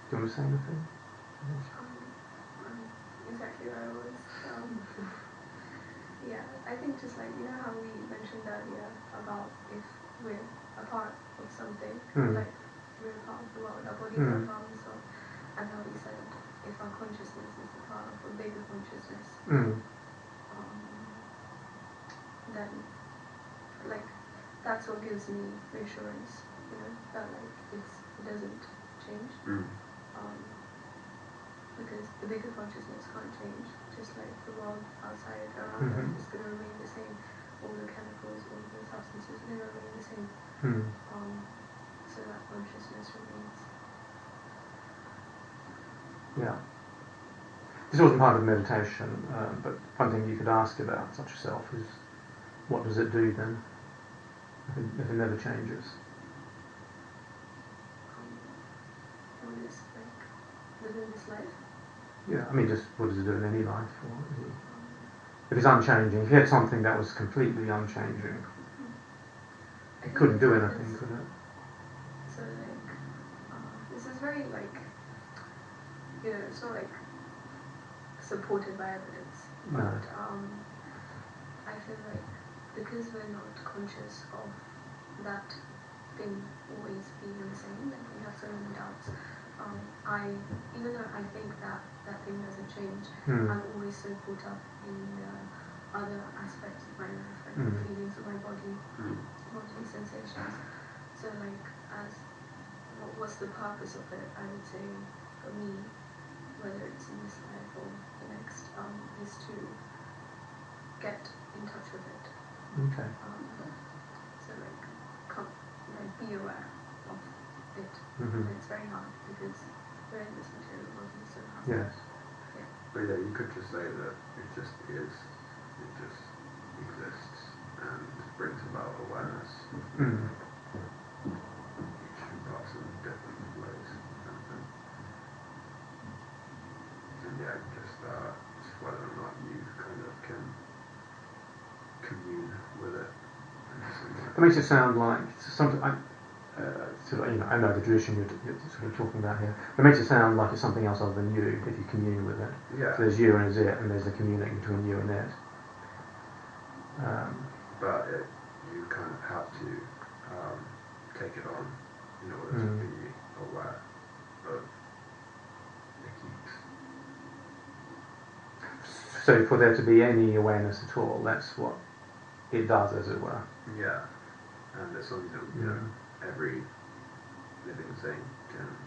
Do you want to say anything? Exactly where I was. I think just like, how we mentioned earlier about if we're a part of something, like we're a part of the world, our bodies are a part of the soul, and how we said if our consciousness is a part of a bigger consciousness, then like that's what gives me reassurance, that like it doesn't change. Because the bigger consciousness can't change, just like the world outside around us is going to remain the same. All the chemicals, all the substances are going to remain the same. So that consciousness remains. Yeah. This wasn't part of meditation, but one thing you could ask about such a self is, what does it do then, if it never changes? What is like within this life? Yeah, just what does it do in any life? If it's unchanging, if you had something that was completely unchanging, it couldn't do anything, could it? So like, this is very like, it's not like supported by evidence. No. But I feel like because we're not conscious of that thing always being the same, like we have so many doubts. Even though I think that thing doesn't change, I'm always so caught up in other aspects of my life, like the feelings of my body, bodily sensations. So like, what's the purpose of it? I would say for me, whether it's in this life or the next, is to get in touch with it. Okay. So like, be aware of it. And it's very hard because we're in this material world, so hard. Yes. Yeah. But you could just say that it just is, it just exists and brings about awareness. Each person in different ways, kind of thing. And just whether or not you kind of can commune with it. It makes it sound like something. I know the tradition you're sort of talking about here. It makes it sound like it's something else other than you if you commune with it. Yeah. So there's you and there's it, and there's a communing between you and it. But you kind of have to take it on in order to be aware of the heaps. So for there to be any awareness at all, that's what it does, as it were. Yeah, and it's something that every living thing can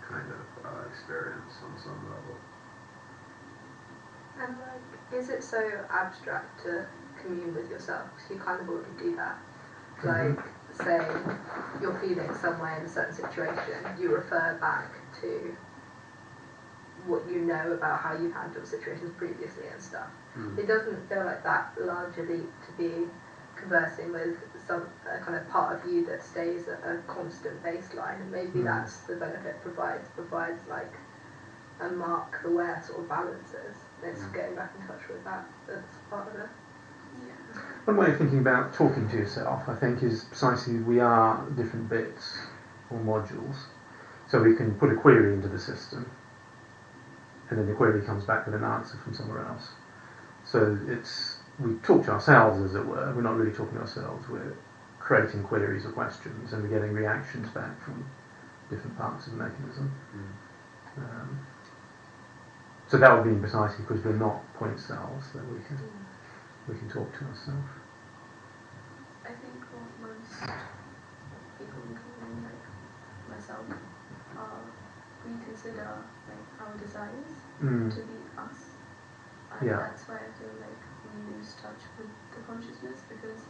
kind of experience on some level. And like, is it so abstract to commune with yourself? Because you kind of already do that. Like, say you're feeling some way in a certain situation, you refer back to what you know about how you've handled situations previously and stuff. It doesn't feel like that large a leap to be conversing with a kind of part of you that stays at a constant baseline, and maybe that's the benefit provides like a mark for where sort of balance is. It's getting back in touch with that. That's part of it. Yeah. One way of thinking about talking to yourself, I think, is precisely we are different bits or modules. So we can put a query into the system, and then the query comes back with an answer from somewhere else. So we talk to ourselves, as it were. We're not really talking to ourselves. We're creating queries or questions, and we're getting reactions back from different parts of the mechanism. So that would be precisely because we're not point selves that we can talk to ourselves. I think what most people, including like myself, we consider like our desires to be us. And that's why I feel like we lose touch with the consciousness, because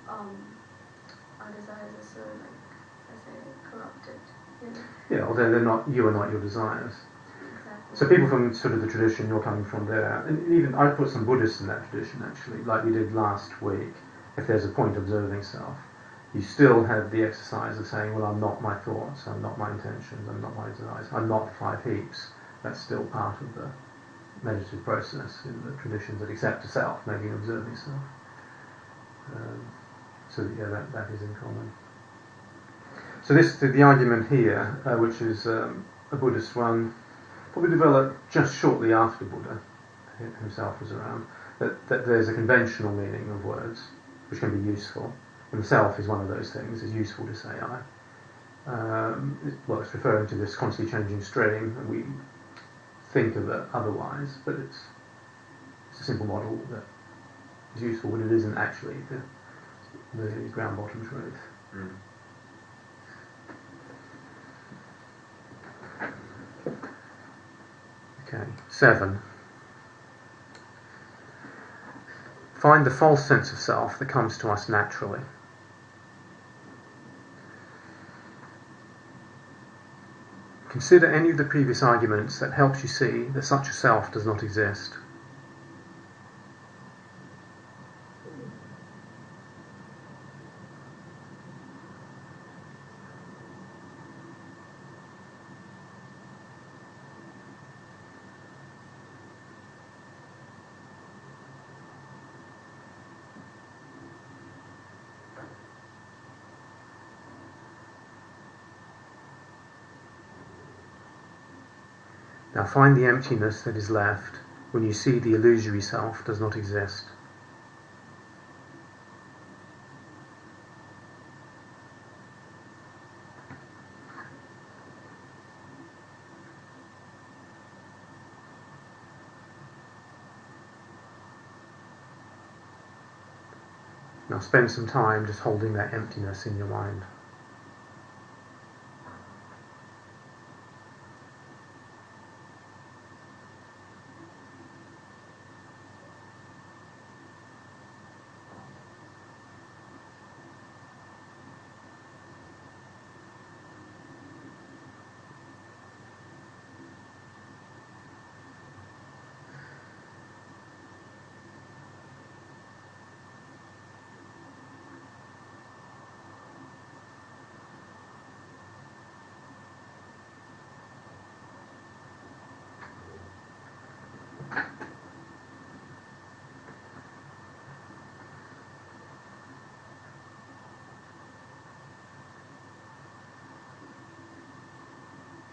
our desires are so, like I say, corrupted. You know? Yeah, although you are not your desires. Exactly. So people from sort of the tradition you're coming from there, and even I'd put some Buddhists in that tradition actually, like we did last week. If there's a point observing self, you still have the exercise of saying, well, I'm not my thoughts, I'm not my intentions, I'm not my desires, I'm not the 5 heaps. That's still part of the meditative process in the traditions that accept a self, maybe an observing self. So yeah, that is in common. So the argument here, which is a Buddhist one, probably developed just shortly after Buddha himself was around, that there's a conventional meaning of words which can be useful, and the self is one of those things. It's useful to say I. It's referring to this constantly changing stream, and we think of it otherwise, but it's a simple model that is useful, but it isn't actually the ground bottom truth. Okay, 7. Find the false sense of self that comes to us naturally. Consider any of the previous arguments that helps you see that such a self does not exist. Now find the emptiness that is left when you see the illusory self does not exist. Now spend some time just holding that emptiness in your mind.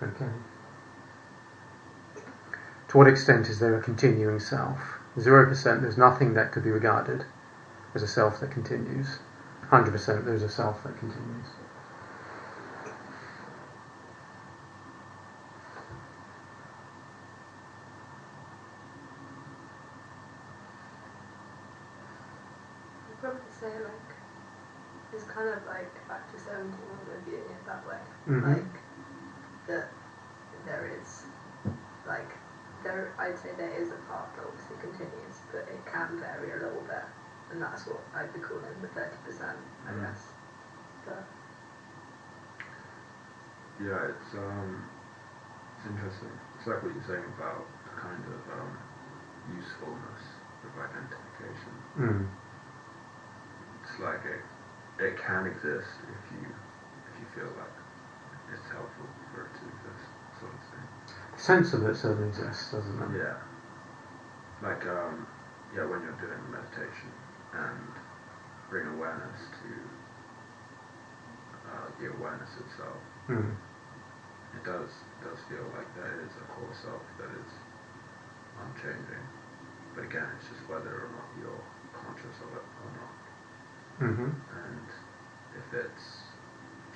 Okay. To what extent is there a continuing self? 0%, there's nothing that could be regarded as a self that continues. 100%, there's a self that continues. I'd probably say it's kind of like back to 17 when we're viewing it that way. Like that there is I'd say there is a part that obviously continues, but it can vary a little bit, and that's what I'd be calling the 30%, I guess. But yeah, it's interesting. It's like what you're saying about the kind of usefulness of identification. It's like it can exist if you feel like it's helpful for it to exist, sort of thing. The sense of it certainly exists, doesn't it? Yeah. Like when you're doing meditation and bring awareness to the awareness itself, it does feel like there is a core self that is unchanging. But again, it's just whether or not you're conscious of it or not. And if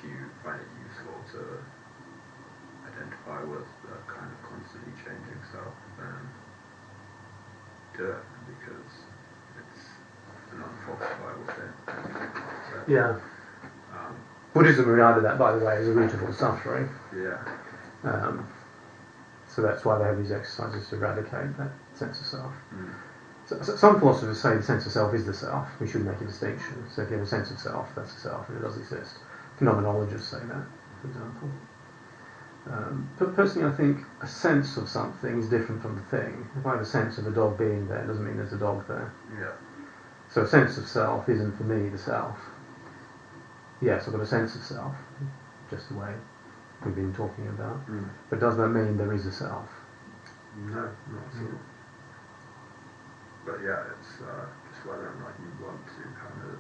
you find it useful to identify with the kind of constantly changing self, then do it, because it's an unfalsifiable thing. So, yeah. Buddhism regarded that, by the way, as a root of all suffering. Yeah. So that's why they have these exercises to eradicate that sense of self. So some philosophers say the sense of self is the self. We should make a distinction. So if you have a sense of self, that's the self, and it does exist. Phenomenologists say that, for example. But personally, I think a sense of something is different from the thing. If I have a sense of a dog being there, it doesn't mean there's a dog there. Yeah. So a sense of self isn't for me the self. Yes, I've got a sense of self, just the way we've been talking about. But does that mean there is a self? No, not at all. But yeah, it's just whether or not you want to kind of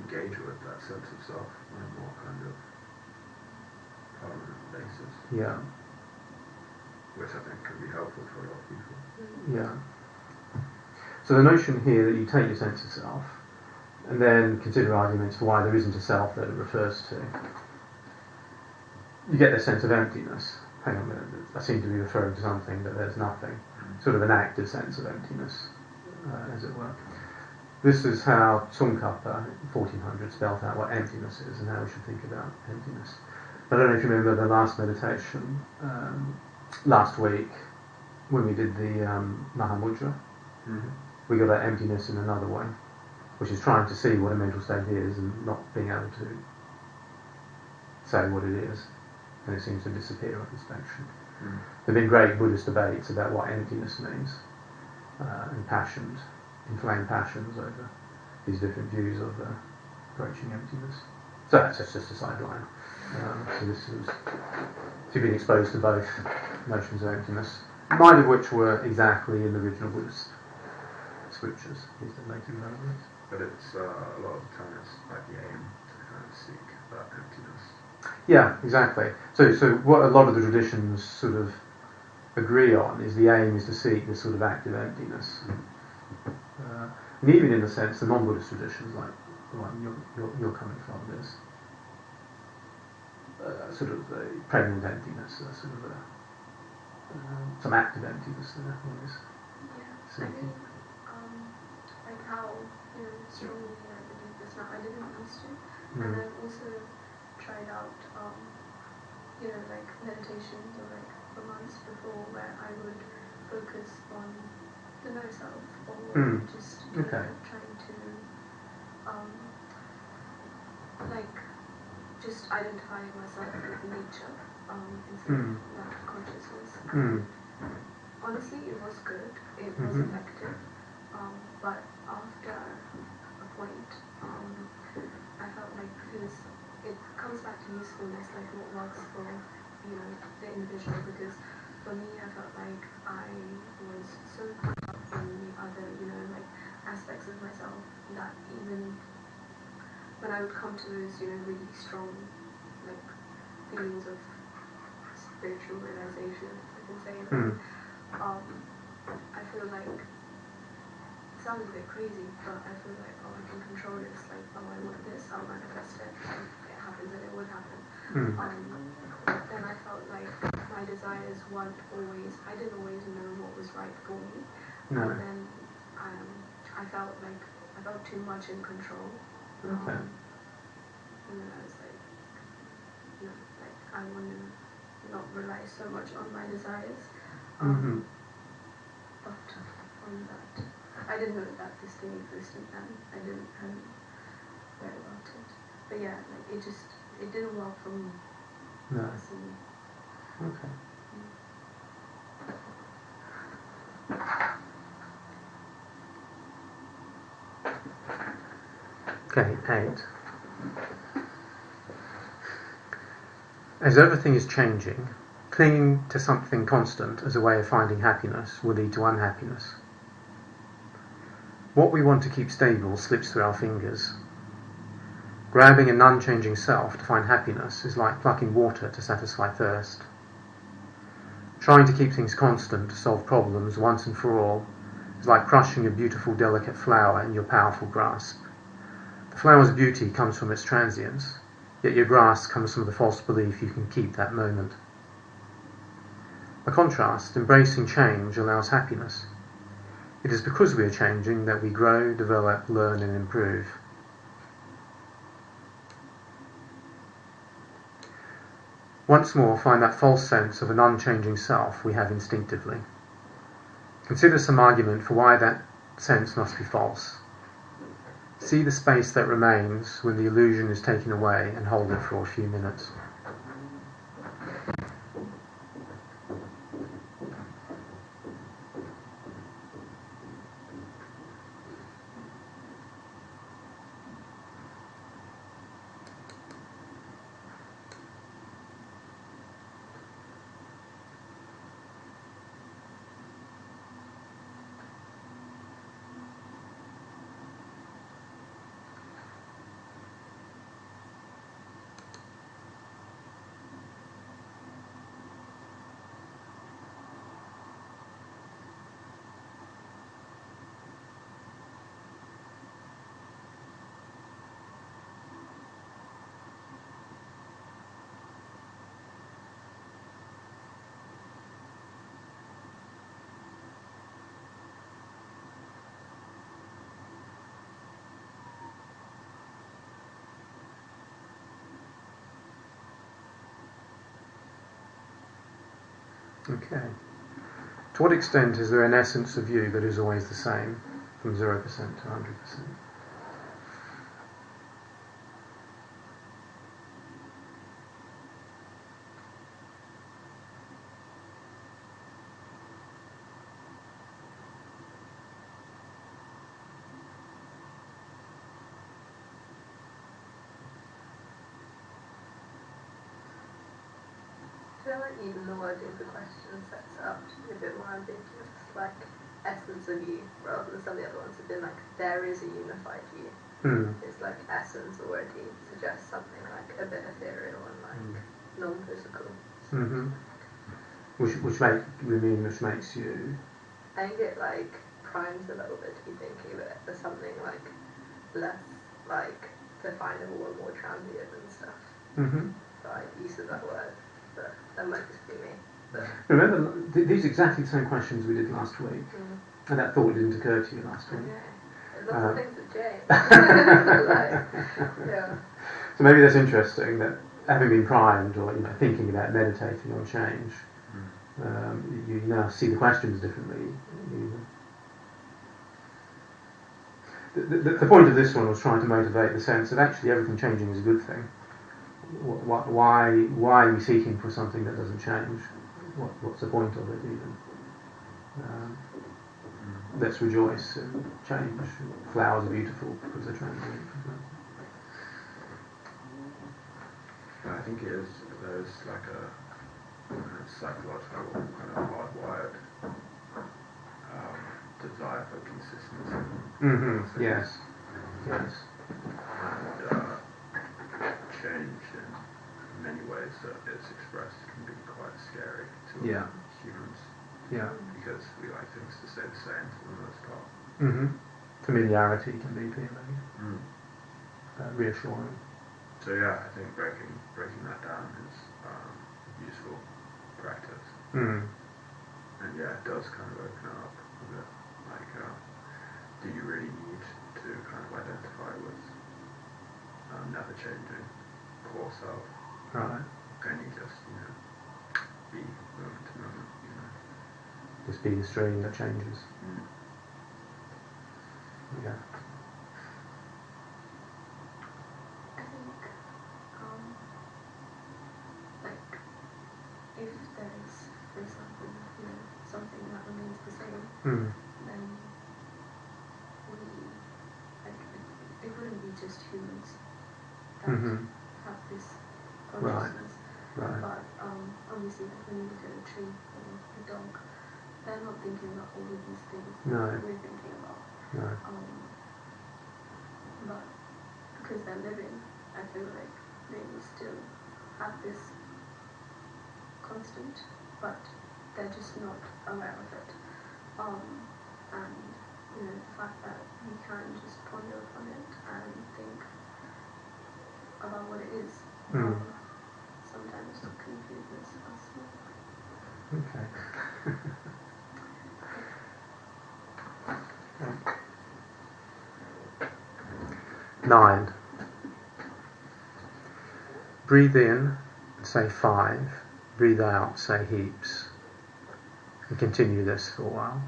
engage with that sense of self on a more kind of permanent basis. Yeah. Which I think can be helpful for a lot of people. Yeah. So the notion here that you take your sense of self and then consider arguments for why there isn't a self that it refers to. You get this sense of emptiness. Hang on a minute, I seem to be referring to something, but there's nothing. Sort of an active sense of emptiness, as it were. This is how Tsongkhapa, 1400, spelt out what emptiness is and how we should think about emptiness. I don't know if you remember the last meditation last week when we did the Mahamudra. We got that emptiness in another way, which is trying to see what a mental state is and not being able to say what it is, and it seems to disappear on inspection. There have been great Buddhist debates about what emptiness means, and inflamed passions over these different views of approaching emptiness. So that's just a sideline. So this is, if you've been exposed to both notions of emptiness, neither of which were exactly in the original Buddhist scriptures, these are making relevant. But it's a lot of the time it's like the aim to kind of seek that emptiness. Yeah, exactly. So what a lot of the traditions sort of agree on is the aim is to seek this sort of active emptiness. And even in a sense, the non-Buddhist traditions, like the one you're coming from, is sort of a pregnant emptiness, sort of some active emptiness there. One is seeking. Like how strongly I believe this now. I didn't used to, and I've also tried out like meditations or like for months before where I would focus on the no self or just trying to like just identifying myself with nature instead of that consciousness. Honestly, it was good. It was effective. But after a point, I felt like because it comes back to usefulness, like what works for the individual. Because for me, I felt like I was so caught up in the other like aspects of myself that even when I would come to those really strong like feelings of spiritual realization, I can say that I feel like it sounds a bit crazy, but I feel like, I can control this, like, I want this, I'll manifest it, and it happens and it would happen. Then I felt like my desires weren't always, I didn't always know what was right for me. No. And then I felt too much in control. Okay. And then I was like, like I want to not rely so much on my desires. But on that, I didn't know that this thing existed then. I didn't know about it. But yeah, like it didn't work for me. No. Personally. Okay. Okay, 8. As everything is changing, clinging to something constant as a way of finding happiness will lead to unhappiness. What we want to keep stable slips through our fingers. Grabbing an unchanging self to find happiness is like plucking water to satisfy thirst. Trying to keep things constant to solve problems once and for all is like crushing a beautiful, delicate flower in your powerful grasp. The flower's beauty comes from its transience, yet your grasp comes from the false belief you can keep that moment. By contrast, embracing change allows happiness. It is because we are changing that we grow, develop, learn and improve. Once more, find that false sense of an unchanging self we have instinctively. Consider some argument for why that sense must be false. See the space that remains when the illusion is taken away and hold it for a few minutes. Okay. To what extent is there an essence of you that is always the same, from 0% to 100%? I feel like even the wording of the question sets it up to be a bit more ambiguous, like essence of you, rather than some of the other ones have been like there is a unified you. It's like essence already suggests something like a bit ethereal and like non-physical. So Which makes you. I think it like primes a little bit to be thinking of it as something like less like definable and more transient and stuff. By use of that word. But that might just be me. But Remember, these are exactly the same questions we did last week, and that thought didn't occur to you last week. Okay. Lots of things have changed. Yeah. So maybe that's interesting that having been primed, or thinking about meditating on change, you now see the questions differently. The point of this one was trying to motivate the sense that actually everything changing is a good thing. Why are we seeking for something that doesn't change? What's the point of it even? Let's rejoice in change. Flowers are beautiful because they're transient. I think there's like a psychological kind of hardwired desire for consistency. Yes. And change in many ways that it's expressed can be quite scary to humans. Yeah. Because we like things to stay the same for the most part. Familiarity can be appealing. Reassuring. So yeah, I think breaking that down is useful practice. And yeah, it does kind of open up a bit. Like, do you really need to kind of identify with never changing core self? Right. Can you just, be moment to moment, Just be the stream that changes. Yeah. I think, like, if there is, for example, something that remains the same, then it wouldn't be just humans that Mhm. have this Right. consciousness. Right. But obviously, like when you look at a tree or a dog, they're not thinking about all of these things No. that we're thinking about. No. But because they're living, I feel like they still have this constant, but they're just not aware of it. And the fact that we can just ponder upon it and think about what it is sometimes confuses us. Okay. Okay. 9. Breathe in, say 5. Breathe out, say heaps. And continue this for a while.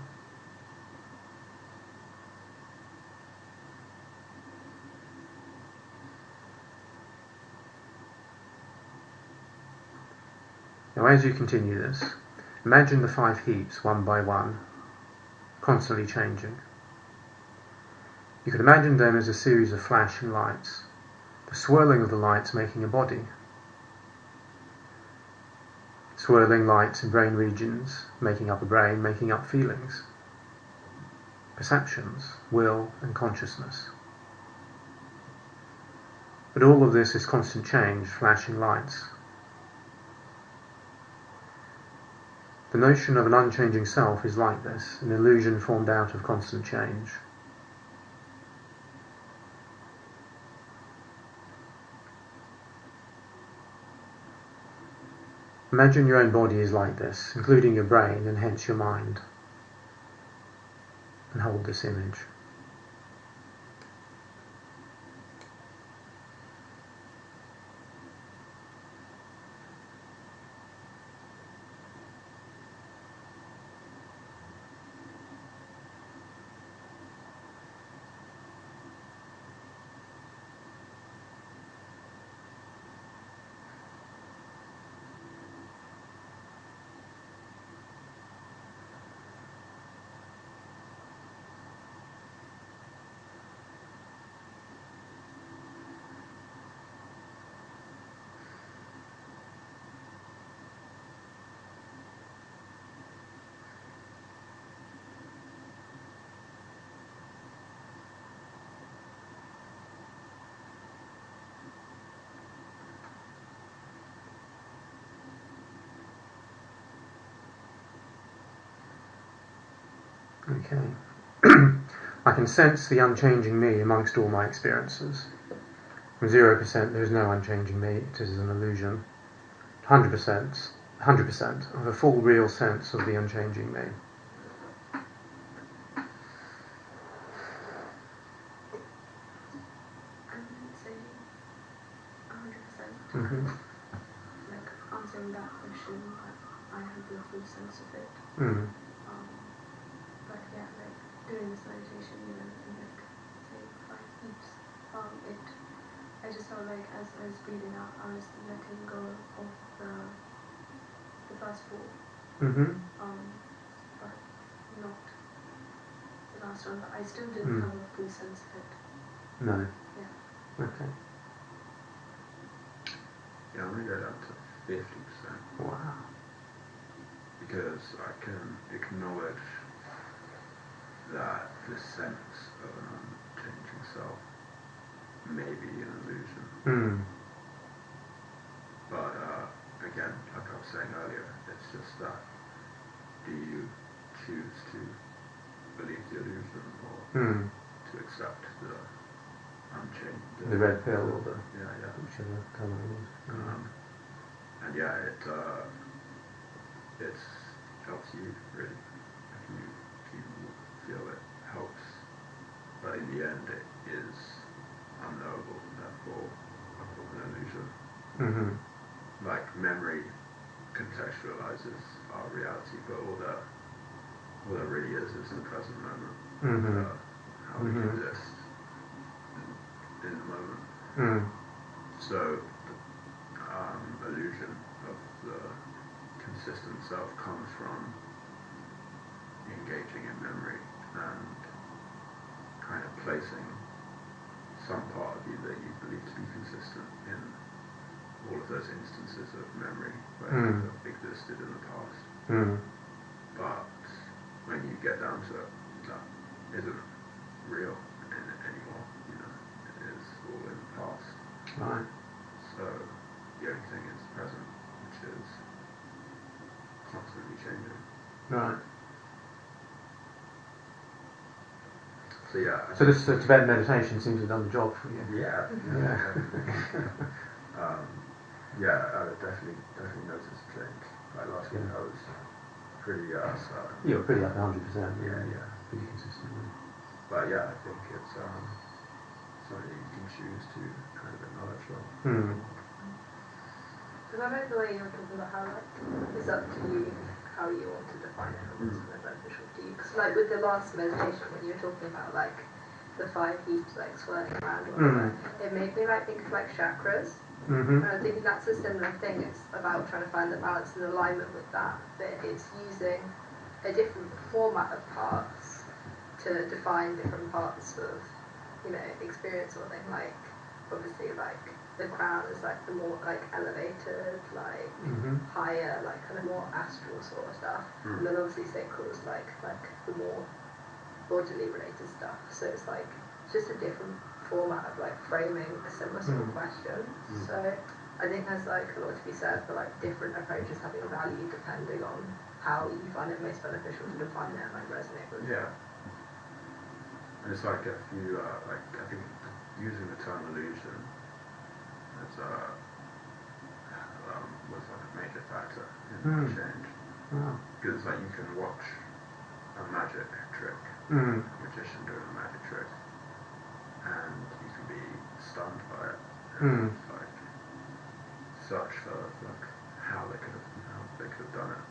Now as you continue this, imagine the 5 heaps one by one, constantly changing. You could imagine them as a series of flashing lights, the swirling of the lights making a body. Swirling lights in brain regions, making up a brain, making up feelings, perceptions, will and consciousness. But all of this is constant change, flashing lights. The notion of an unchanging self is like this, an illusion formed out of constant change. Imagine your own body is like this, including your brain and hence your mind. And hold this image. Okay. I can sense the unchanging me amongst all my experiences. From 0% there is no unchanging me, it is an illusion. 100%, I have a full real sense of the unchanging me. I wouldn't say 100%. Mm-hmm. Like answering that question, but I have the full sense of it. Mm. But yeah, like during this meditation, and like say 5 heaps, I just felt like as I was breathing out, I was letting go of the first 4. Mm-hmm. But not the last one. But I still didn't have a full sense of it. No. Yeah. Okay. Yeah, I'm going to go down to 50%. Wow. Because I can acknowledge that the sense of an unchanging self may be an illusion. Mm. But again, like I was saying earlier, it's just that do you choose to believe the illusion or to accept the unchanged? The red pill or the yeah. whichever colour it is. And yeah, it's helps you really if you feel it helps. But in the end, it is unknowable, therefore an illusion. Mm-hmm. Like memory contextualizes our reality, but all that really is the present moment. Mm-hmm. How we exist in the moment. Mm. So the illusion of the consistent self comes from engaging in memory and kind of placing some part of you that you believe to be consistent in all of those instances of memory where things have existed in the past. But when you get down to it, that isn't real anymore. You know, it is all in the past. Right. So the only thing is present, which is constantly changing. Right. So yeah. So this Tibetan meditation seems to have done the job for you. Yeah. I definitely noticed a change. Like last week I was pretty certain. You were pretty up 100%. Yeah. Pretty consistent. But yeah, I think it's something you can choose to kind of acknowledge. Because I like the way you're talking about how like it's up to you how you want to define it and what's kind of beneficial to you. Because like with the last meditation when you were talking about like the 5 heaps like swirling around or whatever, it made me like think of like chakras. And I think that's a similar thing. It's about trying to find the balance and alignment with that, but it's using a different format of parts to define different parts of, you know, experience or thing. Like obviously like the crown is like the more like elevated, like higher, like kind of more astral sort of stuff. And then obviously sacral is like the more bodily related stuff. So it's like just a different format of like framing a similar sort of question. So I think there's like a lot to be said for like different approaches having value depending on how you find it most beneficial to define it and like resonate with it. Yeah. And it's like if you like I think using the term illusion as was like a major factor in the change. Because like you can watch a magic trick, a magician doing a magic trick, and you can be stunned by it and like search for like how they could have done it,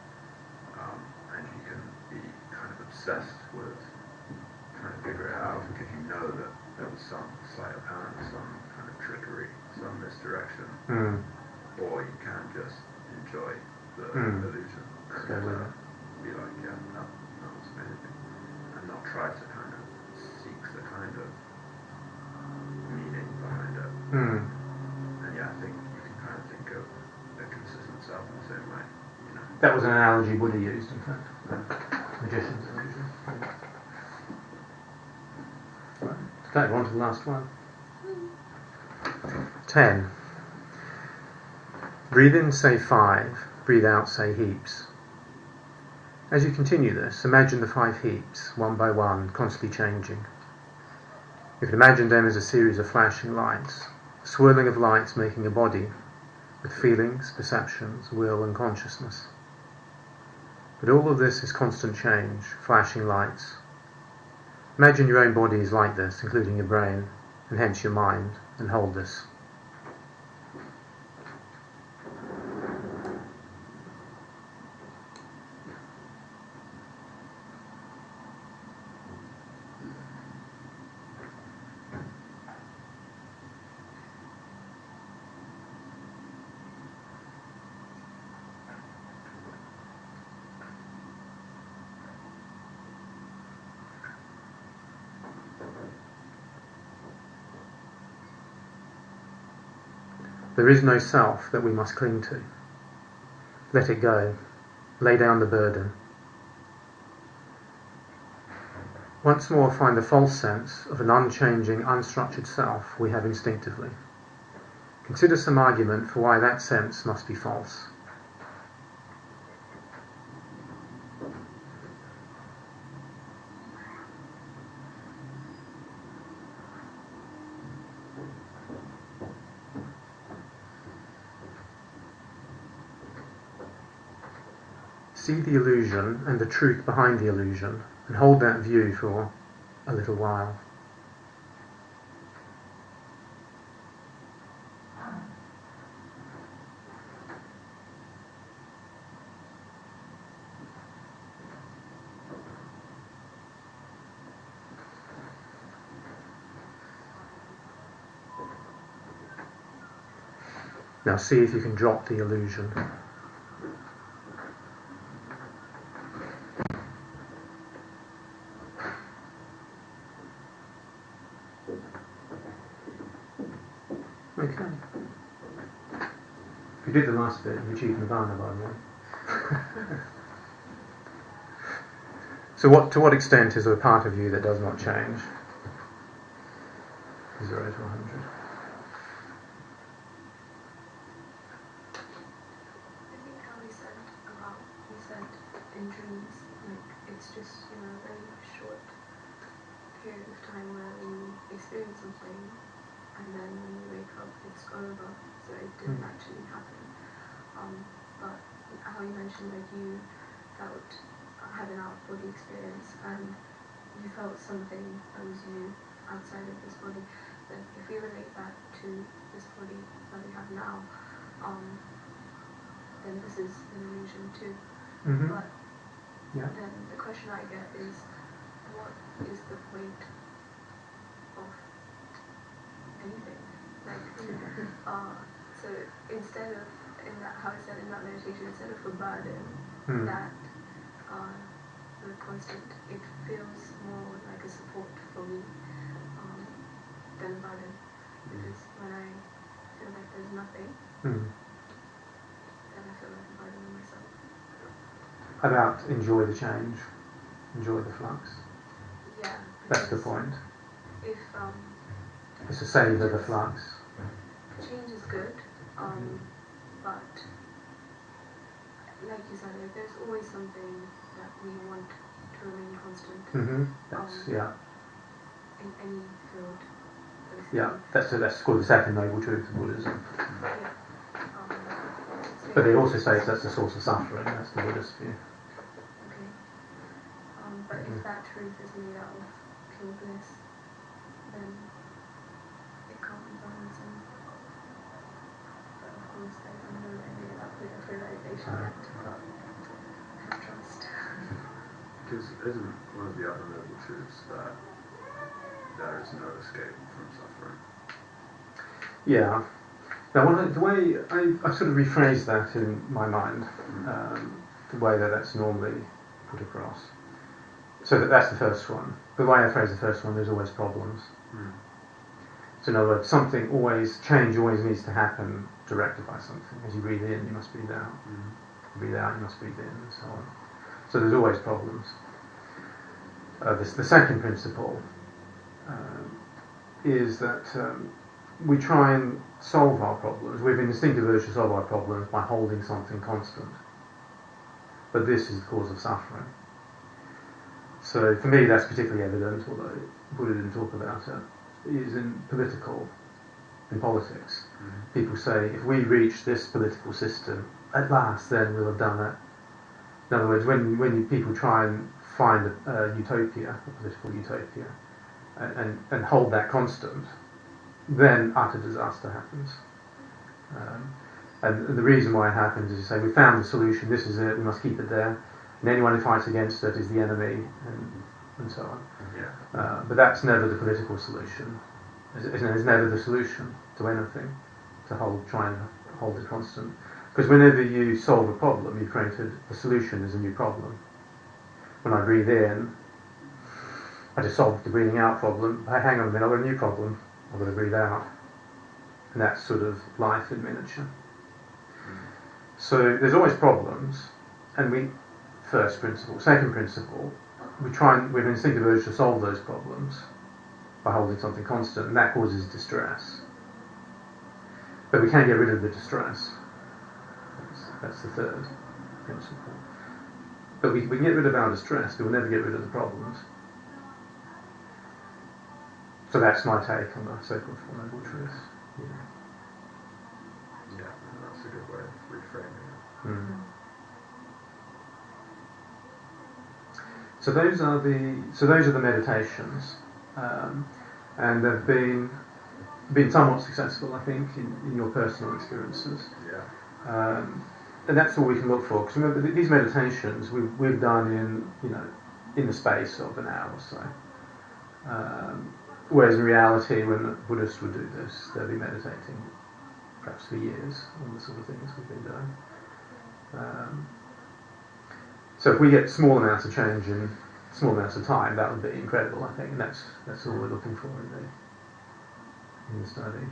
and you can be kind of obsessed with trying to figure it out because you know that there was some sleight of hand, some kind of trickery, some misdirection, or you can just enjoy the illusion and be like, yeah, that was amazing, and not try to kind of seek the kind of meaning behind it. And yeah, I think you can kind of think of a consistent self in the same way, you know. That was an analogy Buddha used, in fact. Magician's illusion. Okay, on to the last one. 10. Breathe in, say 5. Breathe out, say heaps. As you continue this, imagine the 5 heaps, one by one, constantly changing. You can imagine them as a series of flashing lights, a swirling of lights making a body, with feelings, perceptions, will and consciousness. But all of this is constant change, flashing lights. Imagine your own body is like this, including your brain, and hence your mind, and hold this. There is no self that we must cling to. Let it go. Lay down the burden. Once more find the false sense of an unchanging, unstructured self we have instinctively. Consider some argument for why that sense must be false. See the illusion and the truth behind the illusion, and hold that view for a little while. Now see if you can drop the illusion. Okay. If you did the last bit, you achieved nirvana, by the way. So to what extent is there a part of you that does not change? 0 to 100. I think how you said in dreams, like it's just, a very short period of time where you experience something and then when you wake up it's over, so it didn't actually happen. But how you mentioned that you felt had an out-of-body experience and you felt something that was you outside of this body, then if we relate that to this body that we have now, then this is an illusion too. Mm-hmm. But Yeah. then the question I get is, what is the point of anything? Like, so instead of, how I said in that meditation, instead of a burden that the constant, it feels more like a support for me than a burden. Because when I feel like there's nothing, then I feel like a burden on myself. About enjoy the change, enjoy the flux. Yeah. That's the point. If It's to savour the flux. change is good, but like you said, like, there's always something that we want to remain constant. In any field. Basically. Yeah, that's called the second noble truth of Buddhism. Yeah. But it also says that's the source of suffering. That's the Buddhist view. Okay. But if that truth is made out of pure bliss, then it can't be burdensome. But of course, I'm nowhere near that point of realization yet. But I have trust. Because isn't one of the other noble truths that there is no escape from suffering? Yeah. Now, the way I sort of rephrase that in my mind, the way that's normally put across. So that's the first one. The way I phrase the first one, there's always problems. So in other words, change always needs to happen directed by something. As you breathe in, you must breathe out. You breathe out, you must breathe in, and so on. So there's always problems. The second principle is that we try and solve our problems. We have an instinctive urge to solve our problems by holding something constant. But this is the cause of suffering. So for me that's particularly evident, although Buddha didn't talk about it, is in politics. People say, if we reach this political system, at last then we'll have done it. In other words, when people try and find a utopia, a political utopia, and hold that constant, then utter disaster happens. And the reason why it happens is you say, we found the solution, this is it, we must keep it there, and anyone who fights against it is the enemy, and so on. Yeah. But that's never the political solution. It's never the solution to anything, to try and hold it constant. Because whenever you solve a problem, you've created a solution as a new problem. When I breathe in, I just solved the breathing out problem. Hang on a minute, I've got a new problem. I've got to breathe out. And that's sort of life in miniature. So there's always problems, and first principle. Second principle, we have an instinctive urge to solve those problems by holding something constant, and that causes distress. But we can't get rid of the distress. That's the third principle. But we can get rid of our distress, but we'll never get rid of the problems. So that's my take on the so-called Four Noble Truths. Yeah, that's a good way of reframing it. So those are the meditations, and they've been somewhat successful, I think, in your personal experiences. Yeah. And that's all we can look for. Because remember, these meditations we've done in the space of an hour or so. Whereas in reality, when Buddhists would do this, they'll be meditating perhaps for years on the sort of things we've been doing. So if we get small amounts of change in small amounts of time, that would be incredible, I think, and that's all we're looking for in the study.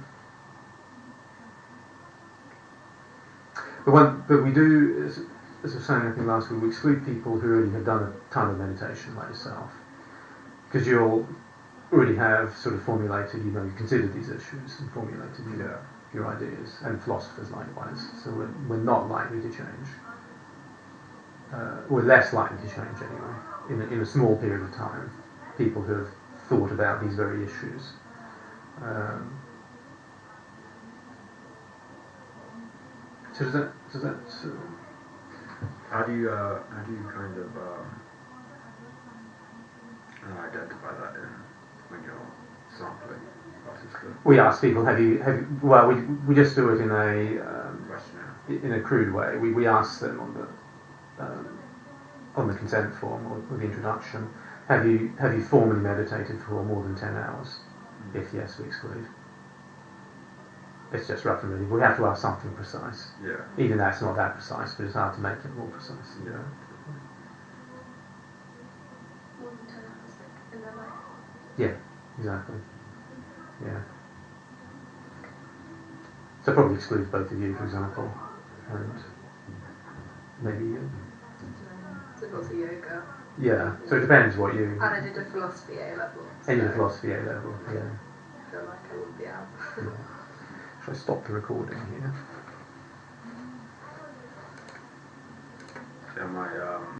But we do, as I was saying I think last week, we exclude people who already have done a ton of meditation like yourself, because you'll already have sort of formulated, you've considered these issues and formulated your ideas, and philosophers likewise. So we're not likely to change. We're less likely to change anyway, in a small period of time, people who have thought about these very issues. So does that how do you kind of identify that when you're sampling participants? we ask people, have you well, we just do it in a Questionnaire. in a crude way. We ask them on the consent form or the introduction, have you formally meditated for more than 10 hours? If yes, we exclude. It's just rough and ready. We have to ask something precise. Yeah. Even though it's not that precise, but it's hard to make it more precise. Yeah. More than 10 hours, like in their life. Yeah, exactly. Yeah. So probably excludes both of you, for example, and maybe you. Did also yoga. Yeah. So it depends what you. And I did a philosophy A level. And you so did philosophy A level. Yeah. I feel like I would be out. Yeah. Shall I stop the recording here? Yeah, my